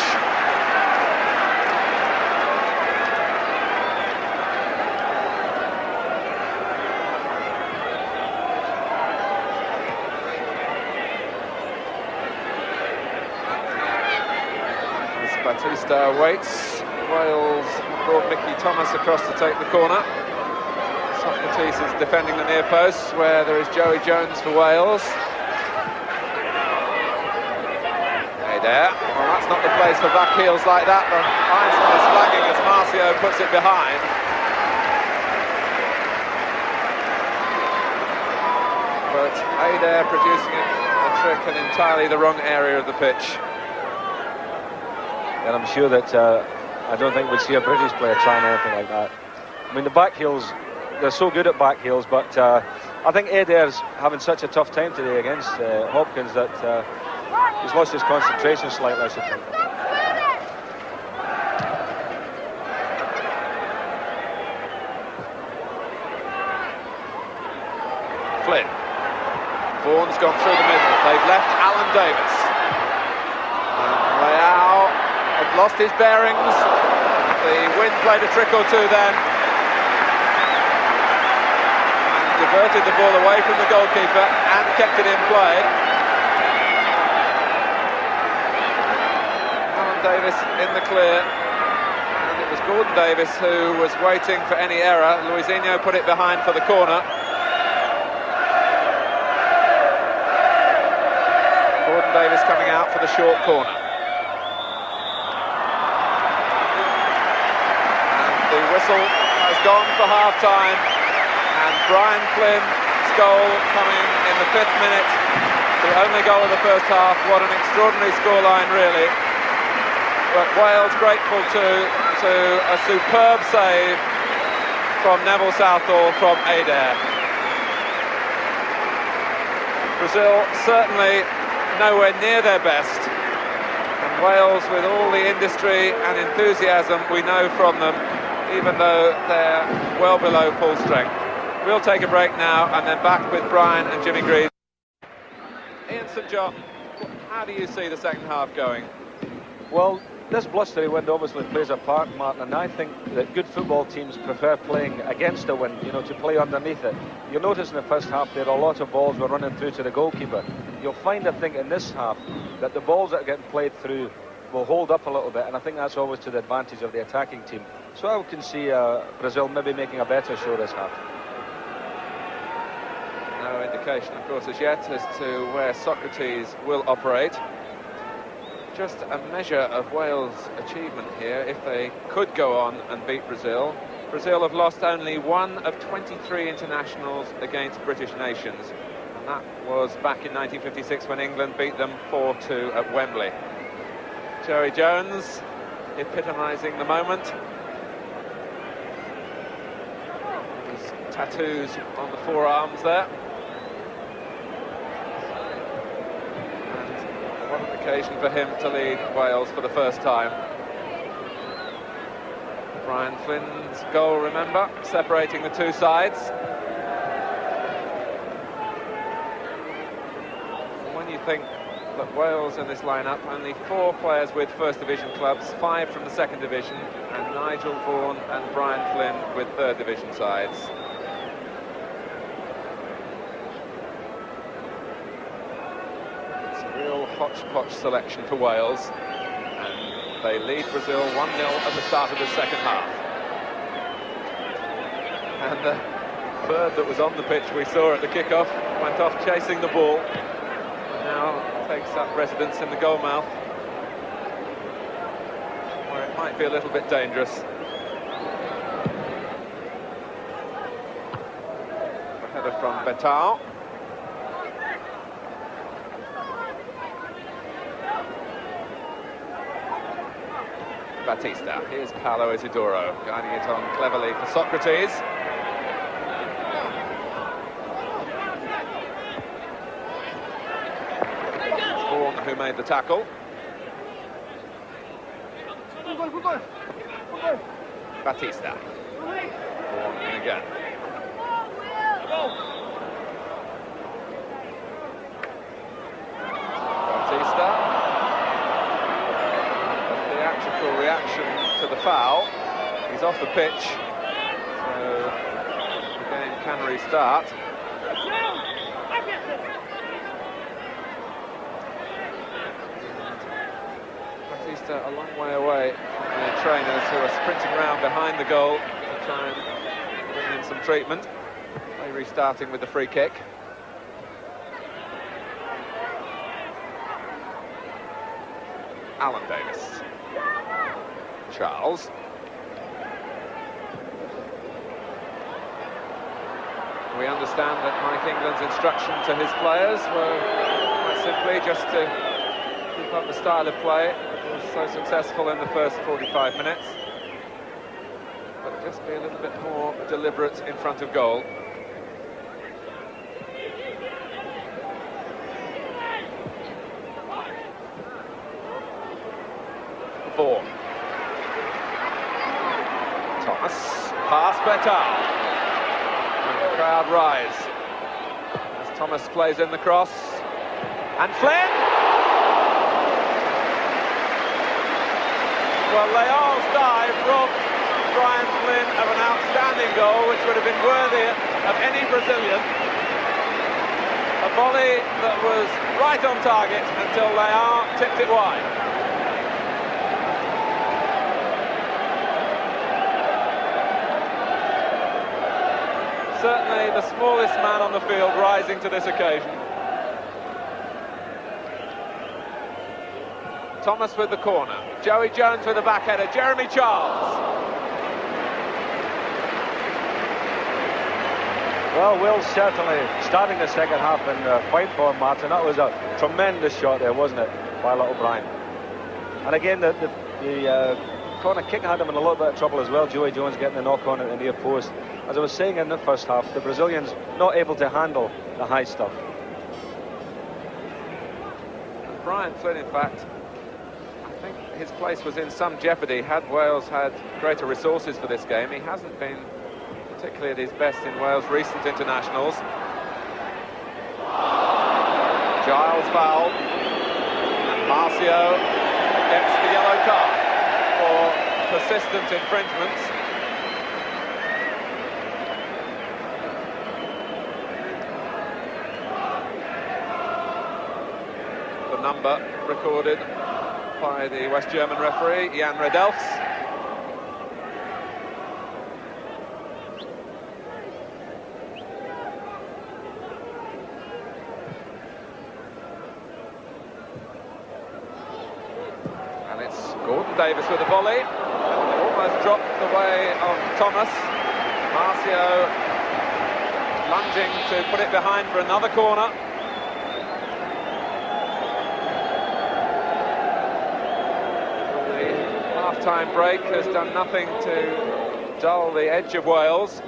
As Batista waits, Wales brought Mickey Thomas across to take the corner. Socrates is defending the near post, where there is Joey Jones for Wales. Hey there. Well, that's not the place for back heels like that. The linesman is flagging as Marcio puts it behind. But Adair producing a trick in entirely the wrong area of the pitch. And I'm sure that I don't think we'd see a British player trying anything like that. I mean, the back heels, they're so good at back heels, but I think Adair's having such a tough time today against Hopkins that he's lost his concentration slightly, I should think. Flynn. Vaughan's gone through the middle. They've left Alan Davis. And Leao had lost his bearings. The wind played a trick or two then. Diverted the ball away from the goalkeeper and kept it in play. Alan Davis in the clear, and it was Gordon Davis who was waiting for any error. Luizinho put it behind for the corner. Gordon Davis coming out for the short corner. And the whistle has gone for half-time. And Brian Flynn's goal coming in the 5th minute, the only goal of the first half. What an extraordinary scoreline, really. But Wales grateful to a superb save from Neville Southall from Adair. Brazil certainly nowhere near their best. And Wales, with all the industry and enthusiasm we know from them, even though they're well below full strength. We'll take a break now and then back with Brian and Jimmy Greaves. Ian St John, how do you see the second half going? Well, this blustery wind obviously plays a part, Martin, and I think that good football teams prefer playing against the wind, you know, to play underneath it. You'll notice in the first half there a lot of balls were running through to the goalkeeper. You'll find, I think, in this half that the balls that are getting played through will hold up a little bit, and I think that's always to the advantage of the attacking team. So I can see Brazil maybe making a better show this half. No indication, of course, as yet as to where Socrates will operate. Just a measure of Wales' achievement here if they could go on and beat Brazil. Brazil have lost only 1 of 23 internationals against British nations, and that was back in 1956 when England beat them 4-2 at Wembley. Joey Jones epitomising the moment. There's tattoos on the forearms there. What an occasion for him to lead Wales for the first time. Brian Flynn's goal, remember, separating the two sides. When you think that Wales in this lineup, only 4 players with First Division clubs, 5 from the Second Division, and Nigel Vaughan and Brian Flynn with Third Division sides. Hodgepodge selection for Wales, and they lead Brazil 1-0 at the start of the second half. And bird that was on the pitch we saw at the kickoff went off chasing the ball. Now takes up residence in the goal mouth, where it might be a little bit dangerous. A header from Betal. Batista. Here's Paolo Isidoro guiding it on cleverly for Socrates. Vaughan who made the tackle. Batista. Vaughan in again. Batista. Reaction to the foul. He's off the pitch, so the game can restart. Batista a long way away from the trainers who are sprinting around behind the goal to try and bring in some treatment. Play restarting with the free kick. Alan Davis. Charles. We understand that Mike England's instruction to his players were quite simply just to keep up the style of play that was so successful in the first 45 minutes, but just be a little bit more deliberate in front of goal. Vaughan. Thomas, pass Betal. And the crowd rise as Thomas plays in the cross. And Flynn! Well, Leal's dive robbed Brian Flynn of an outstanding goal, which would have been worthy of any Brazilian. A volley that was right on target until Leal tipped it wide. Certainly the smallest man on the field rising to this occasion. Thomas with the corner. Joey Jones with the back header. Jeremy Charles. Well, Will's certainly starting the second half in fine form, Martin. That was a tremendous shot there, wasn't it, by little Brian? And again, the corner kick had him in a little bit of trouble as well. Joey Jones getting the knock on at the near post. As I was saying in the first half, the Brazilians not able to handle the high stuff. Brian Flynn, in fact, I think his place was in some jeopardy had Wales had greater resources for this game. He hasn't been particularly at his best in Wales' recent internationals. Giles foul, and Marcio gets the yellow card for persistent infringements. The number recorded by the West German referee, Jan Redelfs. And it's Gordon Davis with a volley. Almost dropped the way of Thomas. Marcio lunging to put it behind for another corner. Half-time break has done nothing to dull the edge of Wales.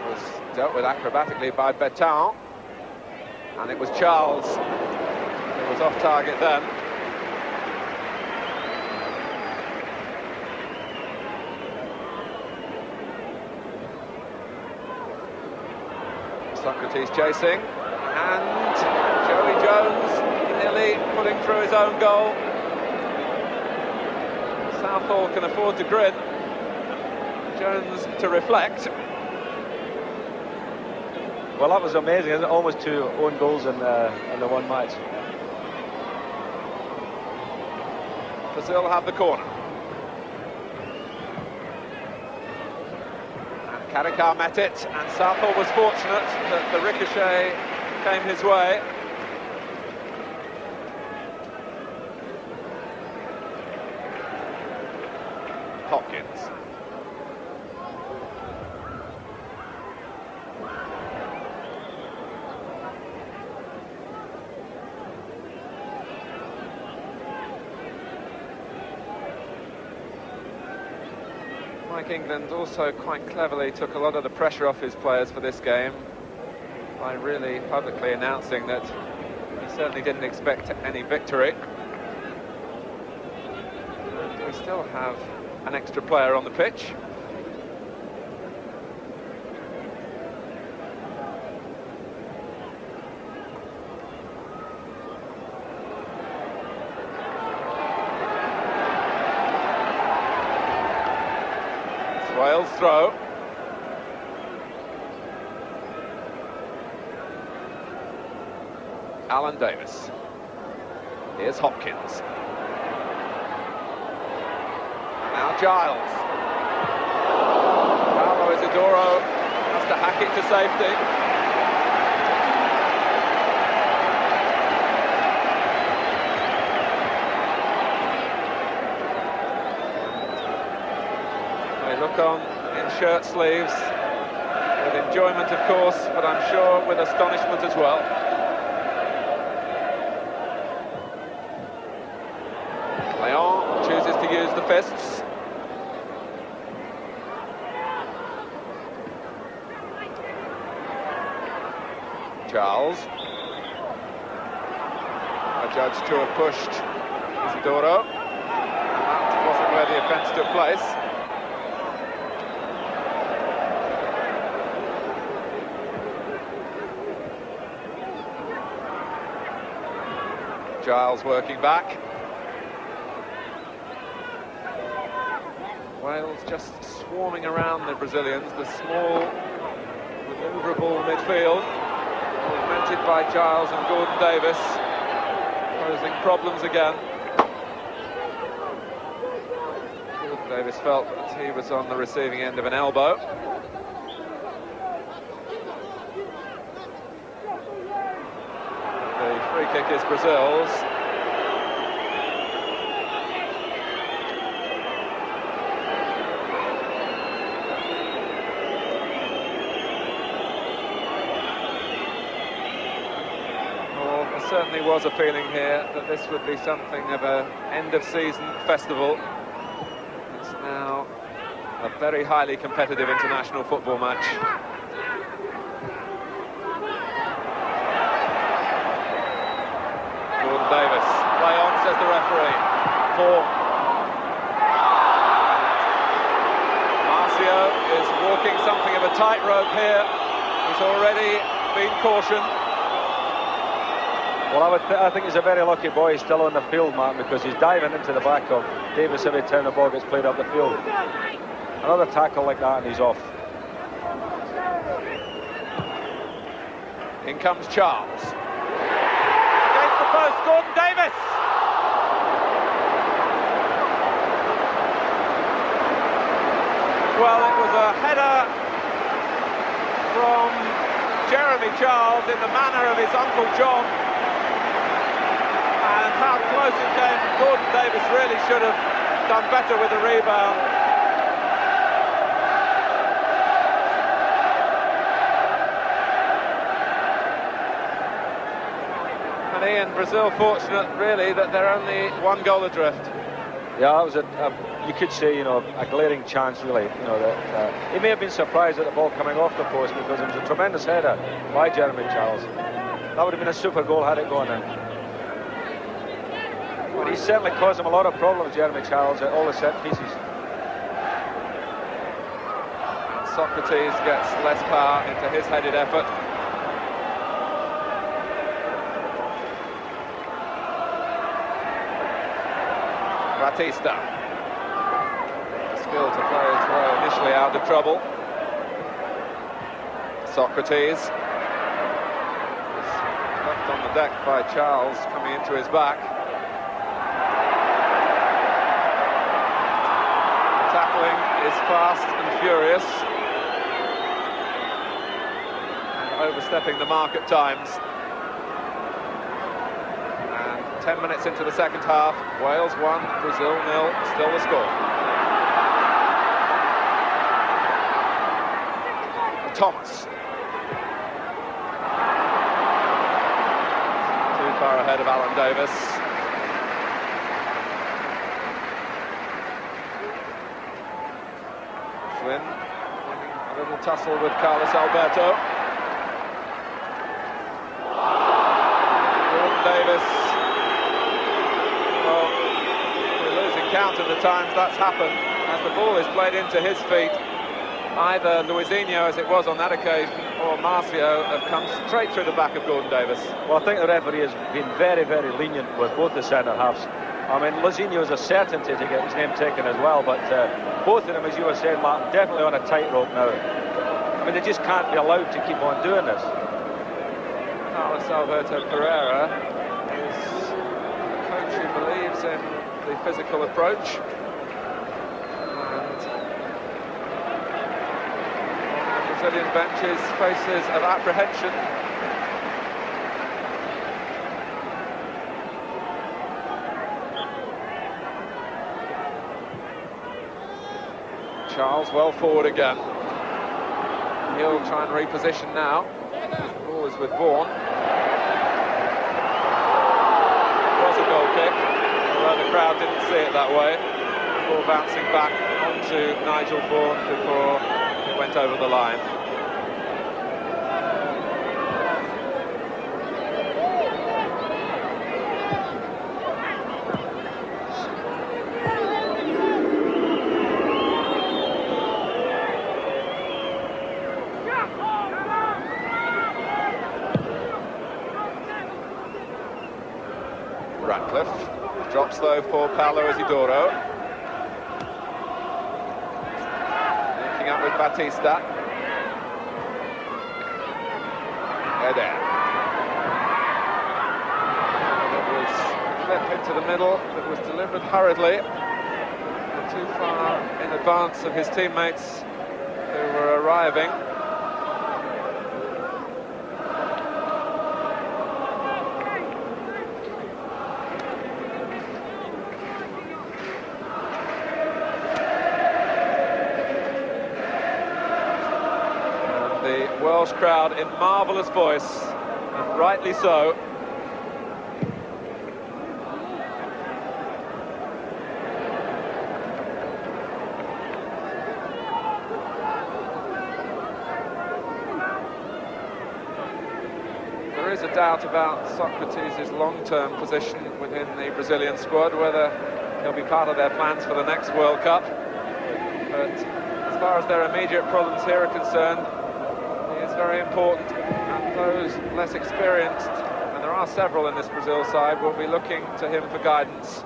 Was dealt with acrobatically by Betal. And it was Charles who was off target then. Socrates chasing, and Joey Jones nearly putting through his own goal. Southall can afford to grin. Jones to reflect. Well, that was amazing, isn't it? Almost 2 own goals in the one match. Brazil have the corner. And Karakar met it, and Southall was fortunate that the ricochet came his way. Hopkins. Mike England also quite cleverly took a lot of the pressure off his players for this game by really publicly announcing that he certainly didn't expect any victory. And we still have an extra player on the pitch. It's Wales' throw. Alan Davis. Here's Hopkins. Now Giles. Paolo Isidoro has to hack it to safety. They look on in shirt sleeves, with enjoyment of course, but I'm sure with astonishment as well. Leon chooses to use the fists. Charles. Adjudged to have pushed Isidoro. That wasn't where the offence took place. Giles working back. Wales just swarming around the Brazilians, the small, manoeuvrable midfield, augmented by Giles and Gordon Davis, posing problems again. Gordon Davis felt that he was on the receiving end of an elbow. The free kick is Brazil's. Certainly was a feeling here that this would be something of an end-of-season festival. It's now a very highly competitive international football match. Gordon Davis, play on, says the referee. 4. Marcio is walking something of a tightrope here. He's already been cautioned. Well, I think he's a very lucky boy he's still on the field, Mark, because he's diving into the back of Davis every time the ball gets played up the field. Another tackle like that and he's off. In comes Charles. Against the post, Gordon Davis! Well, it was a header from Jeremy Charles in the manner of his Uncle John. And how close it came. Gordon Davis really should have done better with the rebound. And Ian, Brazil fortunate really that they're only 1 goal adrift. Yeah, it was you could say, you know, a glaring chance really. You know, that he may have been surprised at the ball coming off the post because it was a tremendous header by Jeremy Charles. That would have been a super goal had it gone in. But he certainly caused him a lot of problems, Jeremy Charles, at all the set pieces. And Socrates gets less power into his headed effort. Batista. skill to play his way initially out of trouble. Socrates is left on the deck by Charles, coming into his back. The tackling is fast and furious, and overstepping the mark at times. And 10 minutes into the second half, Wales 1, Brazil 0, still the score. Thomas. Too far ahead of Alan Davis. Flynn winning a little tussle with Carlos Alberto. Gordon Davis. Well, we're losing count of the times that's happened as the ball is played into his feet. Either Luizinho, as it was on that occasion, or Marcio have come straight through the back of Gordon Davis. Well, I think the referee has been very, very lenient with both the centre-halves. I mean, Luizinho is a certainty to get his name taken as well, but both of them, as you were saying, Martin, definitely on a tightrope now. I mean, they just can't be allowed to keep on doing this. Carlos Alberto Pereira is a coach who believes in the physical approach. Brazilian benches, faces of apprehension. Charles well forward again. He'll try and reposition now. The ball is with Vaughan. It was a goal kick, although the crowd didn't see it that way. The ball bouncing back onto Nigel Vaughan before it went over the line. Ratcliffe drops though for Paulo Isidoro. Linking up with Batista. Eder. It was flip into the middle, it was delivered hurriedly. Not too far in advance of his teammates who were arriving. Welsh crowd in marvellous voice, and rightly so. There is a doubt about Socrates' long-term position within the Brazilian squad, whether he'll be part of their plans for the next World Cup. But as far as their immediate problems here are concerned, very important, and those less experienced, and there are several in this Brazil side, will be looking to him for guidance.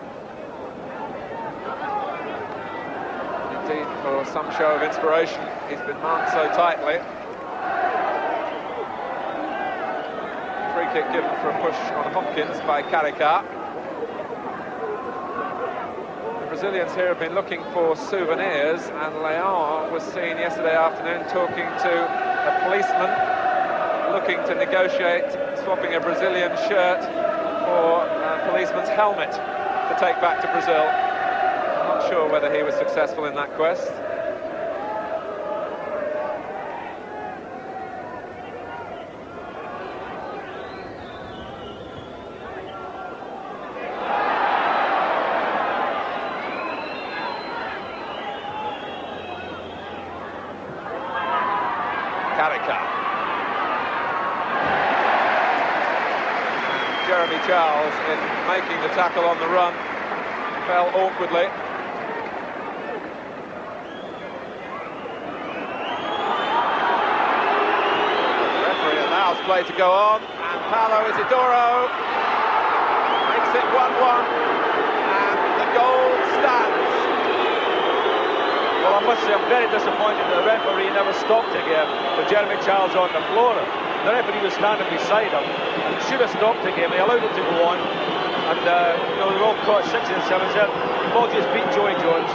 Indeed, for some show of inspiration. He's been marked so tightly. Free kick given for a push on Hopkins by Carica. The Brazilians here have been looking for souvenirs, and Leão was seen yesterday afternoon talking to a policeman looking to negotiate swapping a Brazilian shirt for a policeman's helmet to take back to Brazil. I'm not sure whether he was successful in that quest. Charles, in making the tackle on the run, fell awkwardly. The referee allows play to go on, and Paulo Isidoro makes it 1-1, and the goal stands. Well, I must say I'm very disappointed that the referee never stopped the game with Jeremy Charles on the floor. The referee was standing beside him and should have stopped the game. He allowed it to go on, and you know, they were all caught 6 and 7. Said the ball just beat Joey Jones,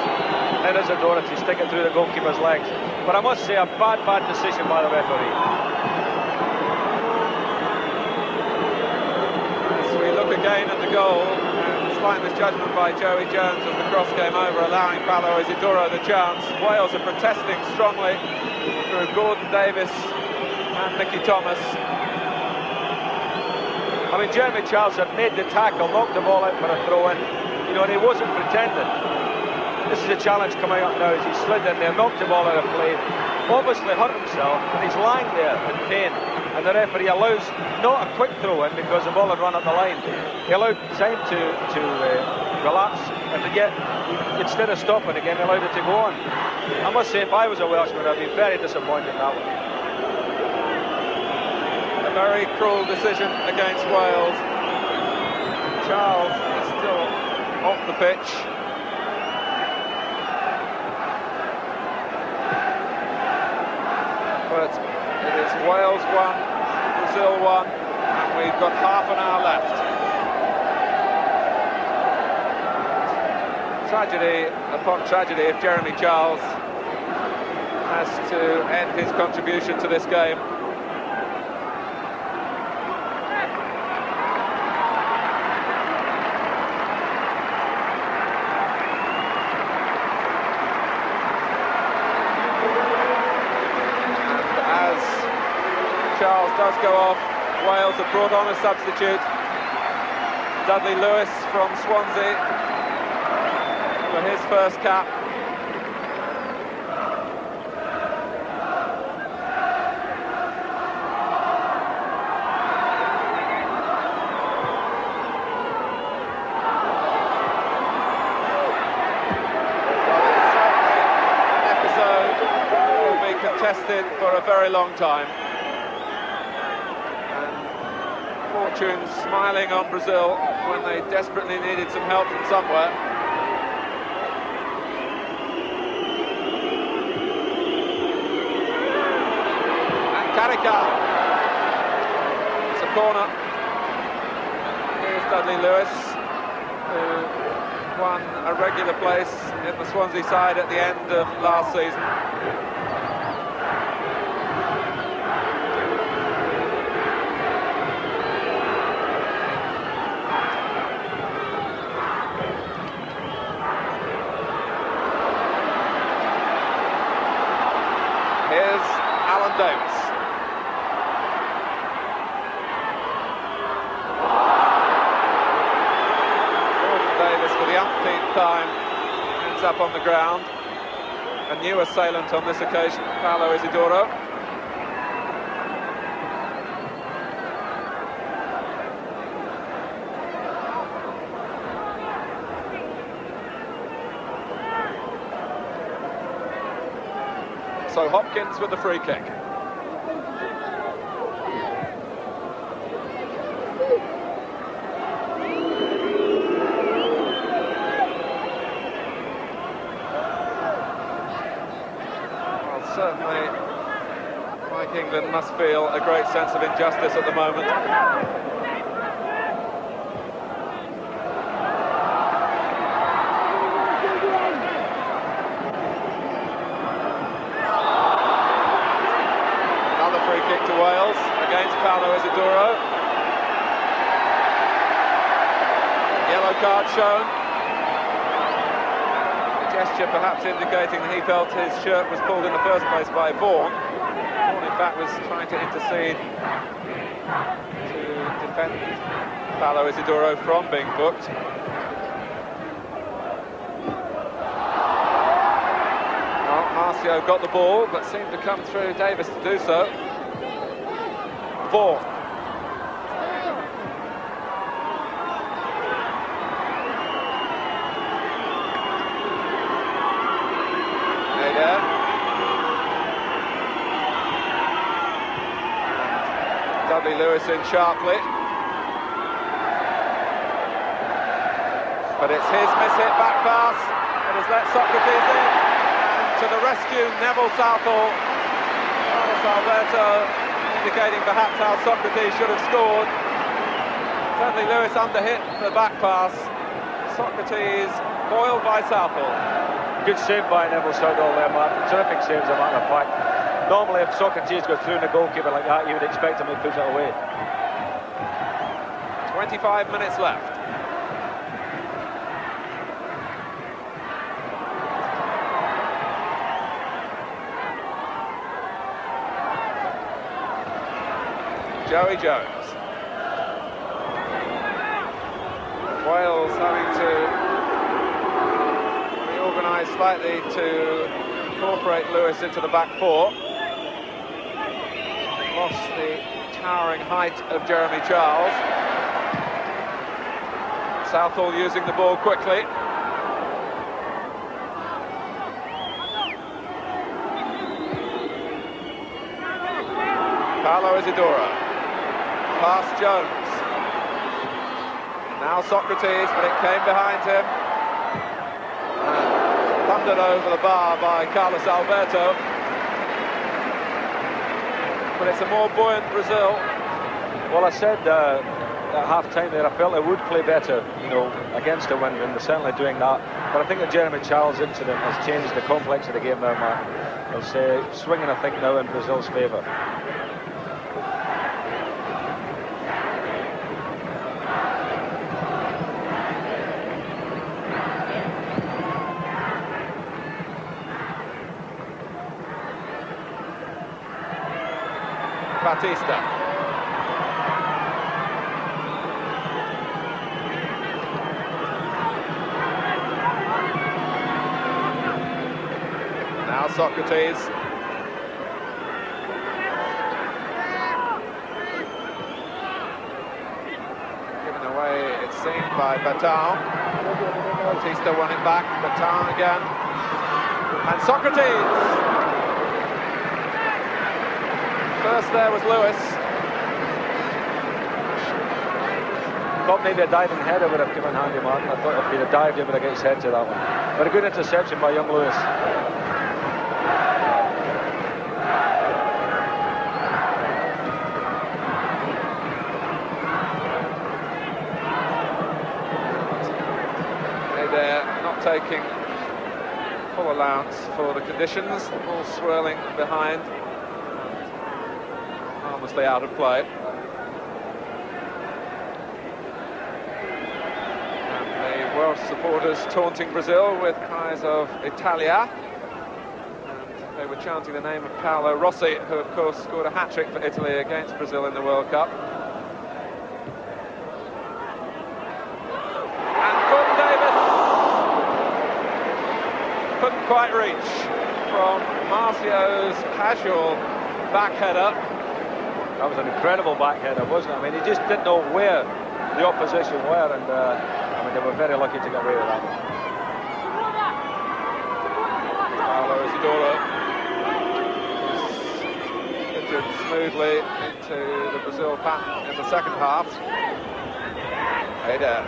and Isadora to stick it through the goalkeeper's legs. But I must say a bad decision by the referee. As we look again at the goal, and slight misjudgment by Joey Jones as the cross came over, allowing Paolo Isidoro the chance. Wales are protesting strongly through Gordon Davis and Mickey Thomas. I mean, Jeremy Charles had made the tackle, knocked the ball out for a throw-in, you know, and he wasn't pretending. This is a challenge coming up now as he slid in there, knocked the ball out of play, obviously hurt himself, and he's lying there in pain. And the referee allows not a quick throw-in because the ball had run up the line. He allowed time to relapse, and yet instead of stopping again, he allowed it to go on. I must say, if I was a Welshman, I'd be very disappointed in that one. A very cruel decision against Wales. Charles is still off the pitch. But it is Wales 1, Brazil 1, and we've got half an hour left. Tragedy upon tragedy if Jeremy Charles has to end his contribution to this game. Charles does go off. Wales have brought on a substitute, Dudley Lewis from Swansea, for his first cap. An episode will be contested for a very long time. Fortune smiling on Brazil when they desperately needed some help from somewhere. And Carrica. It's a corner. Here's Dudley Lewis, who won a regular place in the Swansea side at the end of last season. Davis. Gordon Davis for the umpteenth time ends up on the ground. A new assailant on this occasion, Paolo Isidoro. So Hopkins with the free kick. Certainly, Mike England must feel a great sense of injustice at the moment. Another free kick to Wales against Paolo Isidoro. Yellow card shown. Gesture perhaps indicating that he felt his shirt was pulled in the first place by Vaughan. Vaughan in fact was trying to intercede to defend Paolo Isidoro from being booked. Well, Marcio got the ball but seemed to come through Davis to do so. Vaughan. Dudley Lewis in sharply. But it's his miss-hit back pass. It has let Socrates in. And to the rescue, Neville Southall. Carlos Alberto indicating perhaps how Socrates should have scored. Certainly Lewis underhit the back pass. Socrates foiled by Southall. Good save by Neville Southall there, Martin. Terrific save, as a matter of fact. Normally, if Socrates goes through the goalkeeper like that, you would expect him to push it away. 25 minutes left. Joey Jones. Wales having to reorganise slightly to incorporate Lewis into the back four. Lost the towering height of Jeremy Charles. Southall using the ball quickly. Paolo Isidora. Past Jones. Now Socrates, but it came behind him. And thundered over the bar by Carlos Alberto. But it's a more buoyant Brazil. Well, I said at half-time there, I felt they would play better, you know, against the wind, and they're certainly doing that. But I think the Jeremy Charles incident has changed the complex of the game now, Martin. It's swinging, I think, now in Brazil's favour. Batista. Now Socrates. Given away, it seemed, by Batal. Batista won it back. Batal again. And Socrates. First there was Lewis. Thought maybe a diving header would have come in handy, Martin. I thought if he'd have dived, he would have got his head to that one. But a good interception by young Lewis. They're not taking full allowance for the conditions. The ball swirling behind. Harmlessly out of play. And the Welsh supporters taunting Brazil with cries of Italia. And they were chanting the name of Paolo Rossi, who of course scored a hat-trick for Italy against Brazil in the World Cup. And Gordon Davis couldn't quite reach from Marcio's casual back header. That was an incredible back header, wasn't it? I mean, he just didn't know where the opposition were, and I mean, they were very lucky to get away with that. Paolo Isidora fitted smoothly into the Brazil pattern in the second half. Ayudar.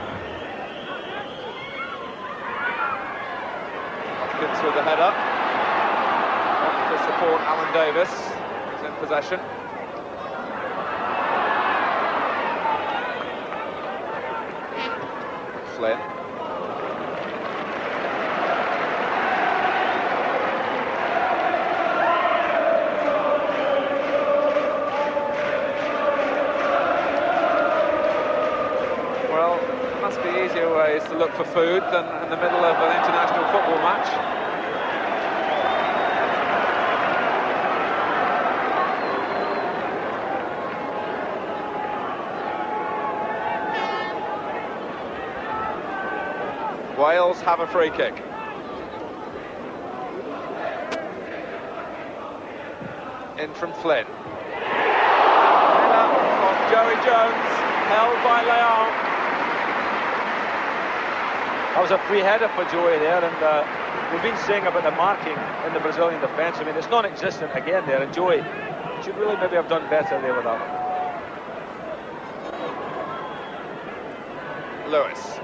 Hopkins with the header. To support Alan Davis, who's in possession. Flynn. Well, there must be easier ways to look for food than in the middle of an international football match. Wales have a free kick. In from Flynn. On Joey Jones, held by Leon. That was a free header for Joey there, and we've been saying about the marking in the Brazilian defence. I mean, it's non-existent again there, and Joey should really maybe have done better there with that one. Lewis.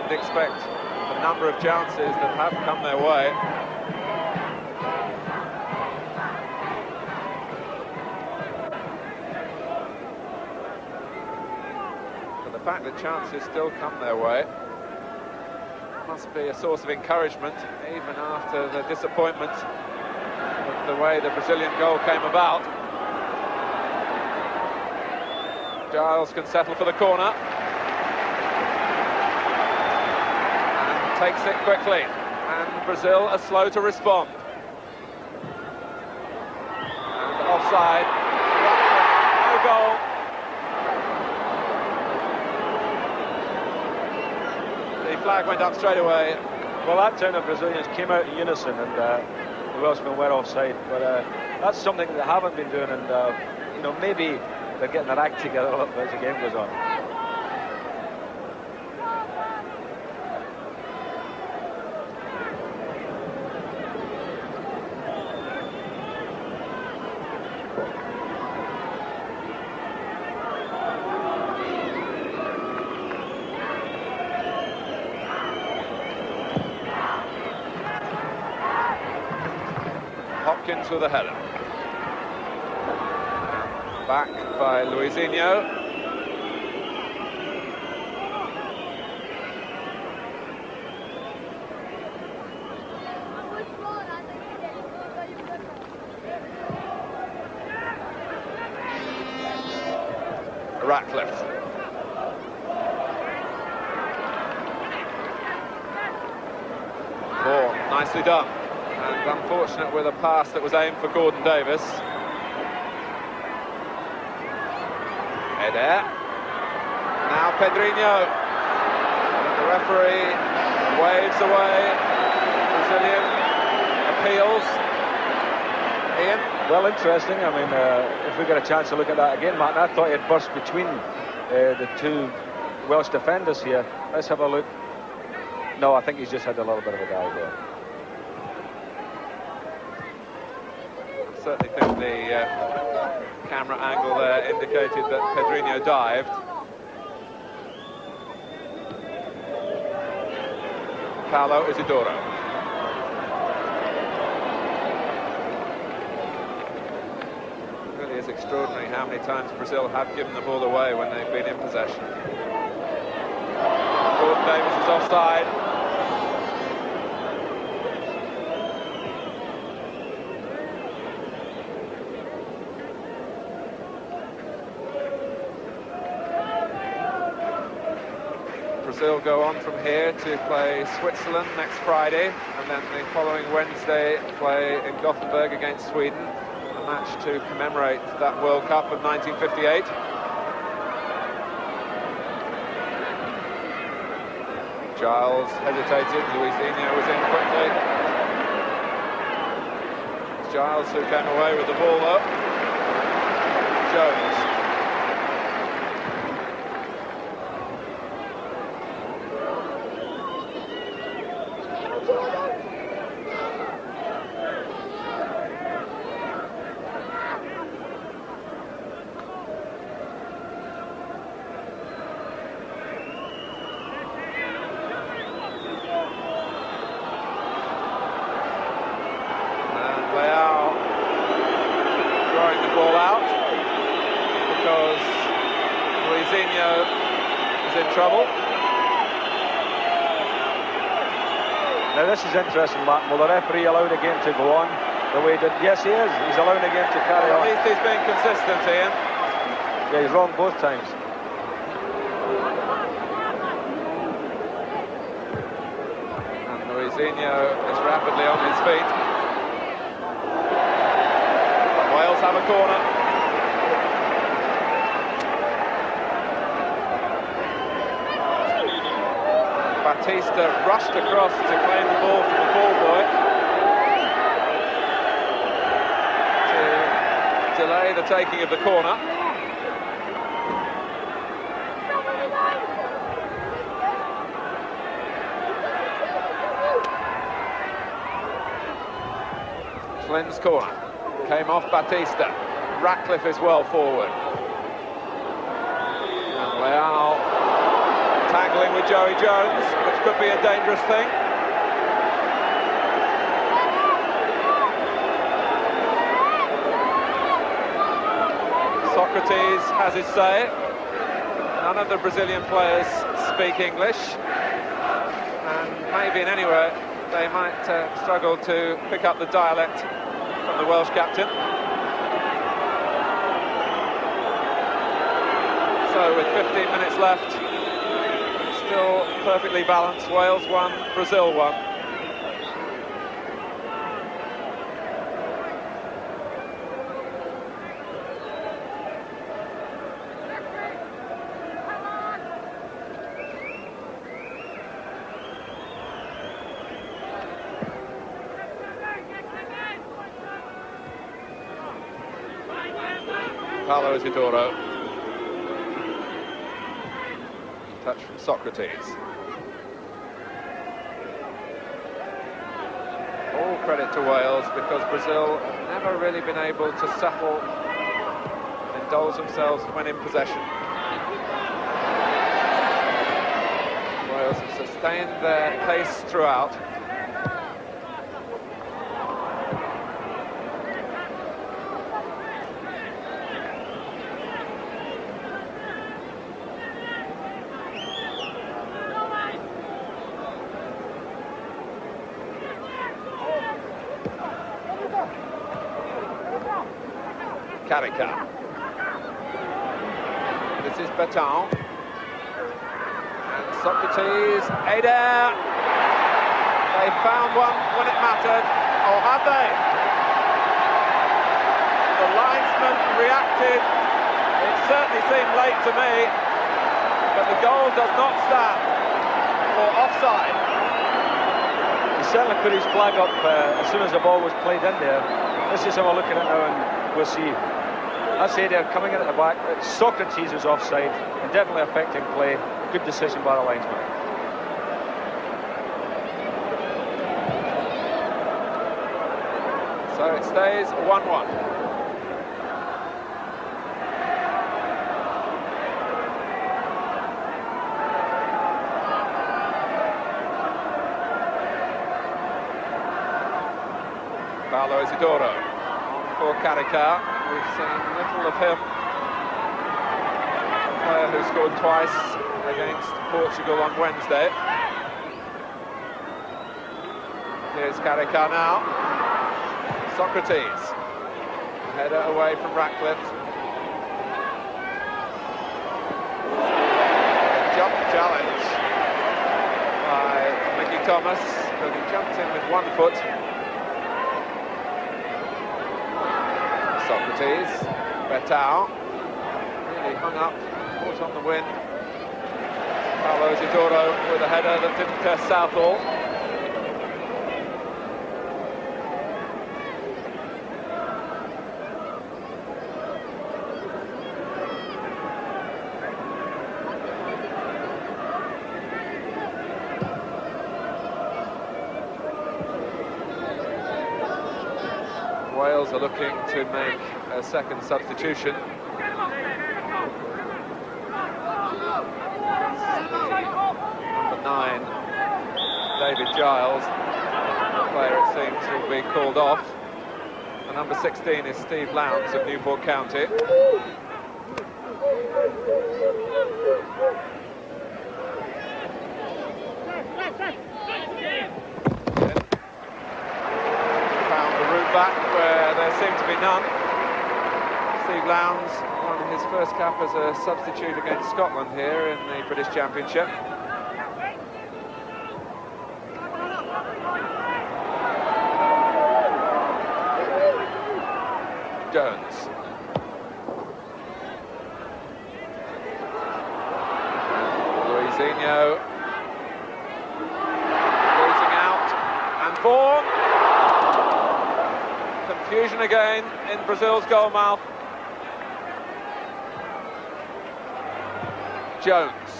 didn't expect the number of chances that have come their way. But the fact that chances still come their way must be a source of encouragement, even after the disappointment of the way the Brazilian goal came about. Giles can settle for the corner. And takes it quickly. And Brazil are slow to respond. And offside. No goal. The flag went up straight away. Well, that time the Brazilians came out in unison, and the Welshmen were offside. But that's something they haven't been doing, and you know, maybe they're getting their act together a little bit as the game goes on. Hopkins with a header. Back by Luizinho. Ratcliffe. Vaughan, nicely done. And unfortunate with a pass that was aimed for Gordon Davis. Eder. Now Pedrinho. The referee waves away. Brazilian appeals. Ian? Well, interesting. I mean, if we get a chance to look at that again, Martin, I thought he had burst between the two Welsh defenders here. Let's have a look. No, I think he's just had a little bit of a dive there. I certainly think the camera angle there indicated that Pedrinho dived. Paulo Isidoro. It really is extraordinary how many times Brazil have given the ball away when they've been in possession. Gordon Davis is offside. Brazil go on from here to play Switzerland next Friday, and then the following Wednesday play in Gothenburg against Sweden, a match to commemorate that World Cup of 1958. Giles hesitated, Luizinho was in quickly. It's Giles who came away with the ball though. Jones. Now this is interesting, Martin. Will the referee allow the game to go on the way that? Yes, he is. He's allowing the game to carry on. At least he's being consistent, Ian. Yeah, he's wrong both times. And Luizinho is rapidly on his feet. Wales have a corner. Batista rushed across to claim the ball from the ball boy to delay the taking of the corner. Flynn's corner came off Batista. Ratcliffe is well forward. And Leal tangled Struggling with Joey Jones, which could be a dangerous thing. Socrates has his say. None of the Brazilian players speak English, and maybe in any way they might struggle to pick up the dialect from the Welsh captain. So with 15 minutes left, still perfectly balanced. Wales 1, Brazil 1. Paulo Isidoro. Touch from Socrates. All credit to Wales, because Brazil have never really been able to settle and indulge themselves when in possession. Wales have sustained their pace throughout. Carica. This is Baton. And Socrates, Adair. They found one when it mattered, or have they? The linesman reacted. It certainly seemed late to me, but the goal does not stand for offside. He certainly put his flag up as soon as the ball was played in there. This is how we're looking at it now, and we'll see. That's Adair coming in at the back. Socrates is offside and definitely affecting play. Good decision by the linesman. So it stays 1-1. Paulo Isidoro on for Carica. We've seen little of him. A player who scored twice against Portugal on Wednesday. Here's Carica now. Socrates. Header away from Ratcliffe. Jump challenge by Mickey Thomas, but he jumped in with 1 foot. Socrates, Betao, really hung up, caught on the win. Paulo Isidoro with a header that didn't test Southall. Wales are looking to make a second substitution. Number 9, David Giles, the player it seems will be called off. And number 16 is Steve Lowndes of Newport County. Back where there seemed to be none. Steve Lowndes won his first cap as a substitute against Scotland here in the British Championship. Jones. Luizinho. Losing out. And Vaughan. Confusion again in Brazil's goal mouth. Jones.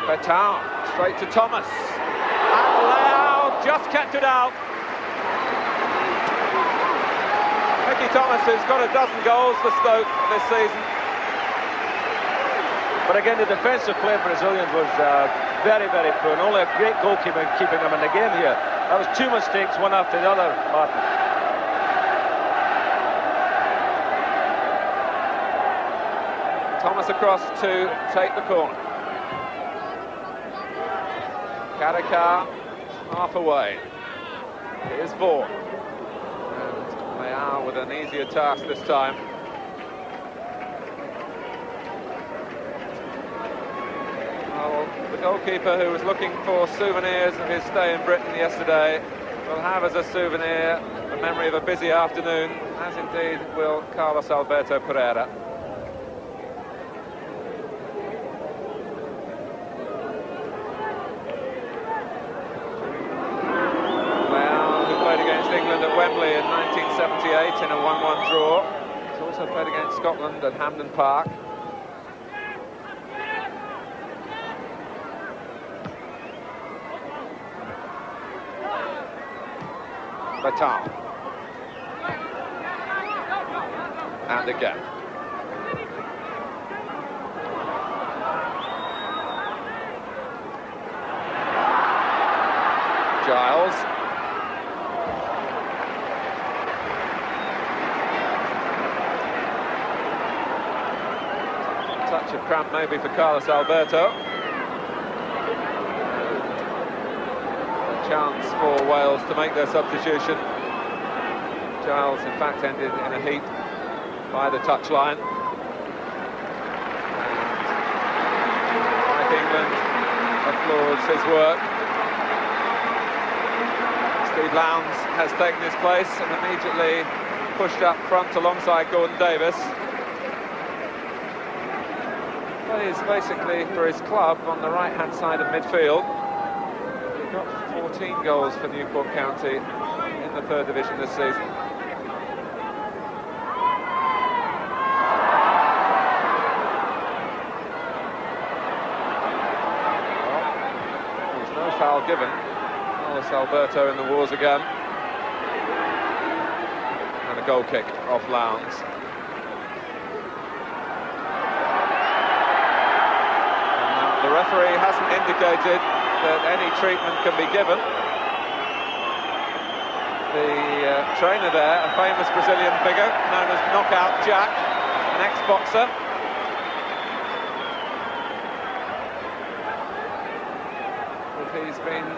Betao straight to Thomas. And Leao just kept it out. Mickey Thomas, who's got a dozen goals for Stoke this season. But again, the defensive play of Brazilians was very, very poor, and only a great goalkeeper keeping them in the game here. That was two mistakes, one after the other, Martin. Thomas across to take the corner. Karakar half away. Here's Vaughan. And they are with an easier task this time. Well, the goalkeeper who was looking for souvenirs of his stay in Britain yesterday will have as a souvenir the memory of a busy afternoon, as indeed will Carlos Alberto Pereira. Wembley in 1978 in a 1-1 draw. He's also played against Scotland at Hampden Park. Batal. And again. Giles. Touch of cramp maybe for Carlos Alberto. A chance for Wales to make their substitution. Giles in fact ended in a heap by the touchline. And England applauds his work. Steve Lowndes has taken his place and immediately pushed up front alongside Gordon Davis. Plays basically for his club on the right-hand side of midfield. He got 14 goals for Newport County in the third division this season. Well, there's no foul given. Carlos Alberto in the wars again. And a goal kick off Lowndes. The referee hasn't indicated that any treatment can be given. The trainer there, a famous Brazilian figure known as Knockout Jack, an ex-boxer. But he's been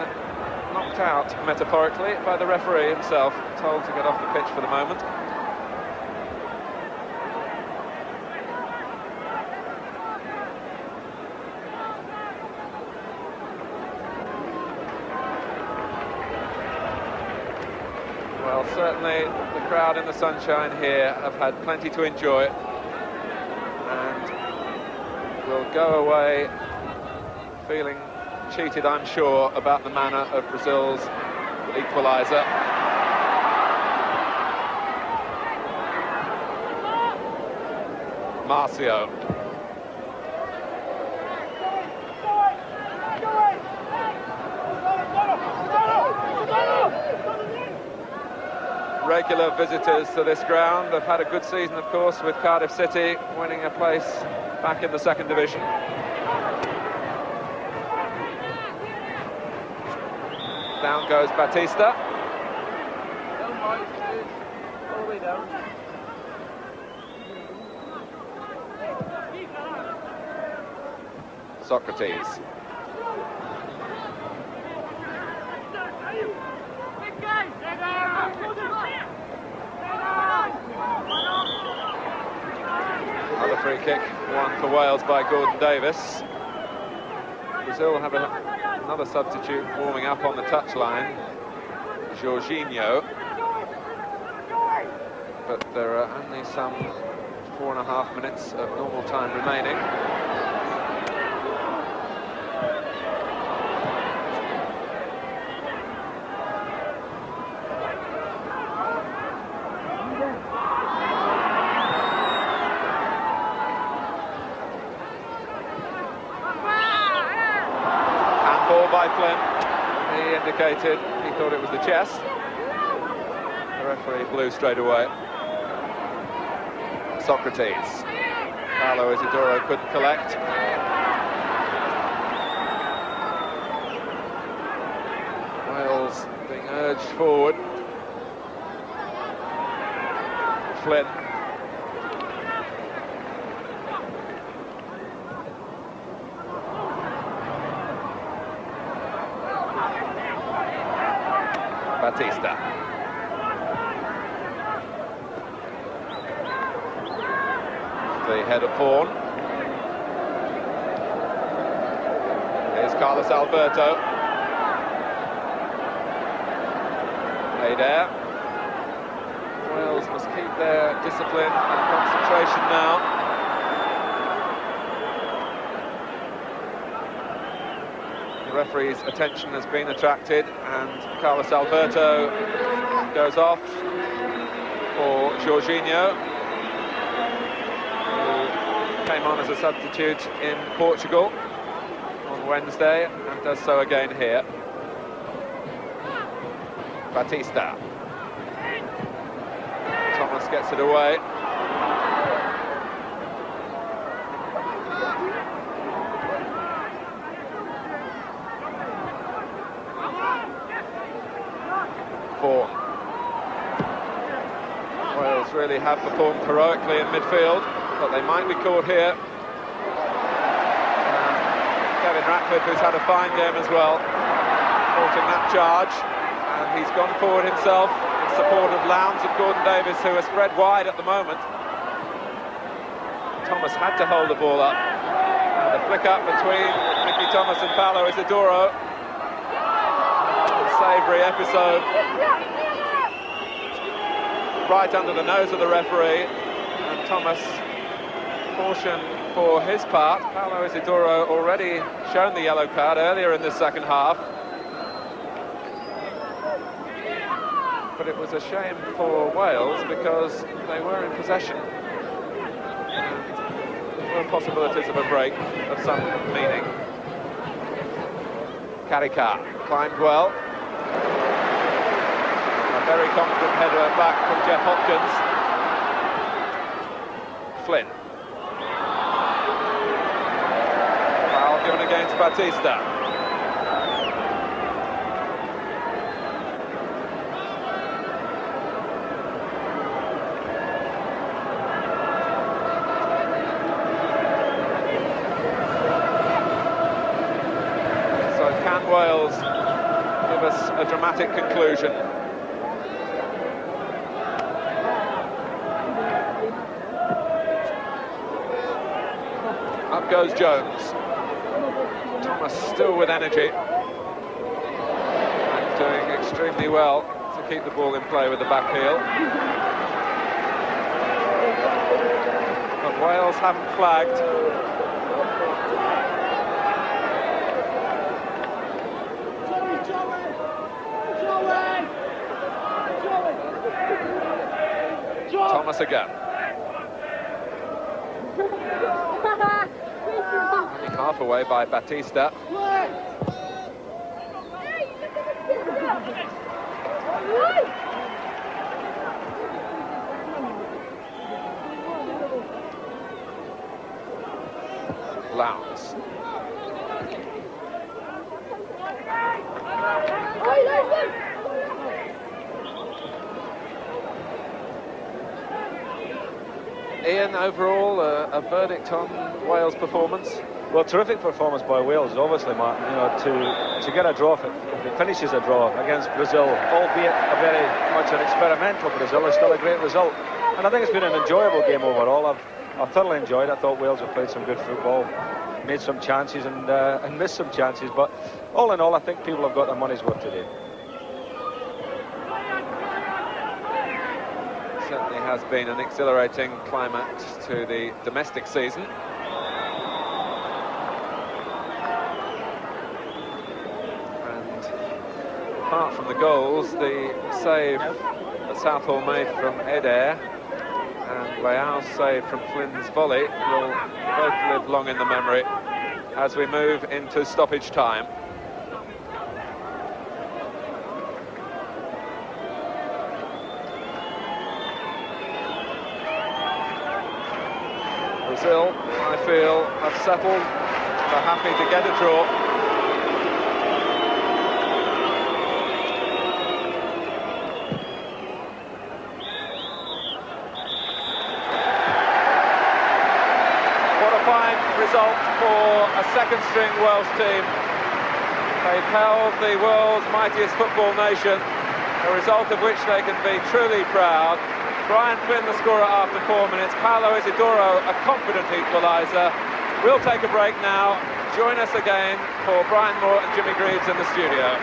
knocked out, metaphorically, by the referee himself, told to get off the pitch for the moment. Well, certainly the crowd in the sunshine here have had plenty to enjoy and will go away feeling cheated, I'm sure, about the manner of Brazil's equaliser. Marcio. Regular visitors to this ground. They've had a good season, of course, with Cardiff City winning a place back in the second division. Down goes Batista. All the way down. Socrates. Another free kick, won for Wales by Gordon Davis. Brazil have another substitute warming up on the touchline, Jorginho. But there are only some 4.5 minutes of normal time remaining. By Flynn, he indicated he thought it was the chest. The referee blew straight away. Socrates. Paulo Isidoro couldn't collect. urged forward. Flynn. Batista. The header pawn. Here's Carlos Alberto. Ayudar. Wales must keep their discipline and concentration now. The referee's attention has been attracted, and Carlos Alberto goes off for Jorginho, who came on as a substitute in Portugal on Wednesday and does so again here. Batista. Thomas gets it away. Vaughan. Wales really have performed heroically in midfield, but they might be caught here. Kevin Ratcliffe, who's had a fine game as well, supporting that charge, and he's gone forward himself in support of Lowndes and Gordon Davis, who are spread wide at the moment. Thomas had to hold the ball up, and the flick up between Mickey Thomas and Paulo Isidoro. Savoury episode, right under the nose of the referee, and Thomas caution for his part. Paulo Isidoro already shown the yellow card earlier in the second half, but it was a shame for Wales because they were in possession and there were possibilities of a break of some meaning. Carricar climbed well. A very confident header back from Jeff Hopkins. Flynn. Foul given against Batista. So can Wales give us a dramatic conclusion? Up goes Jones. Thomas still with energy and doing extremely well to keep the ball in play with the back heel. But Wales haven't flagged. Thomas again. Only half away by Batista. Lowndes. Ian, overall, a verdict on Wales' performance? Well, terrific performance by Wales, obviously, Martin. You know, to get a draw, if it finishes a draw against Brazil, albeit a very much an experimental Brazil, is still a great result. And I think it's been an enjoyable game overall. I've thoroughly enjoyed it. I thought Wales have played some good football, made some chances and missed some chances. But all in all, I think people have got their money's worth today. Certainly has been an exhilarating climax to the domestic season. And apart from the goals, the save that Southall made from Ayudar and Leal's save from Flynn's volley will both live long in the memory as we move into stoppage time. Brazil, I feel, have settled. They're happy to get a draw. third-string Welsh team. They've held the world's mightiest football nation, a result of which they can be truly proud. Brian Quinn, the scorer after 4 minutes. Paolo Isidoro, a confident equaliser. We'll take a break now. Join us again for Brian Moore and Jimmy Greaves in the studio.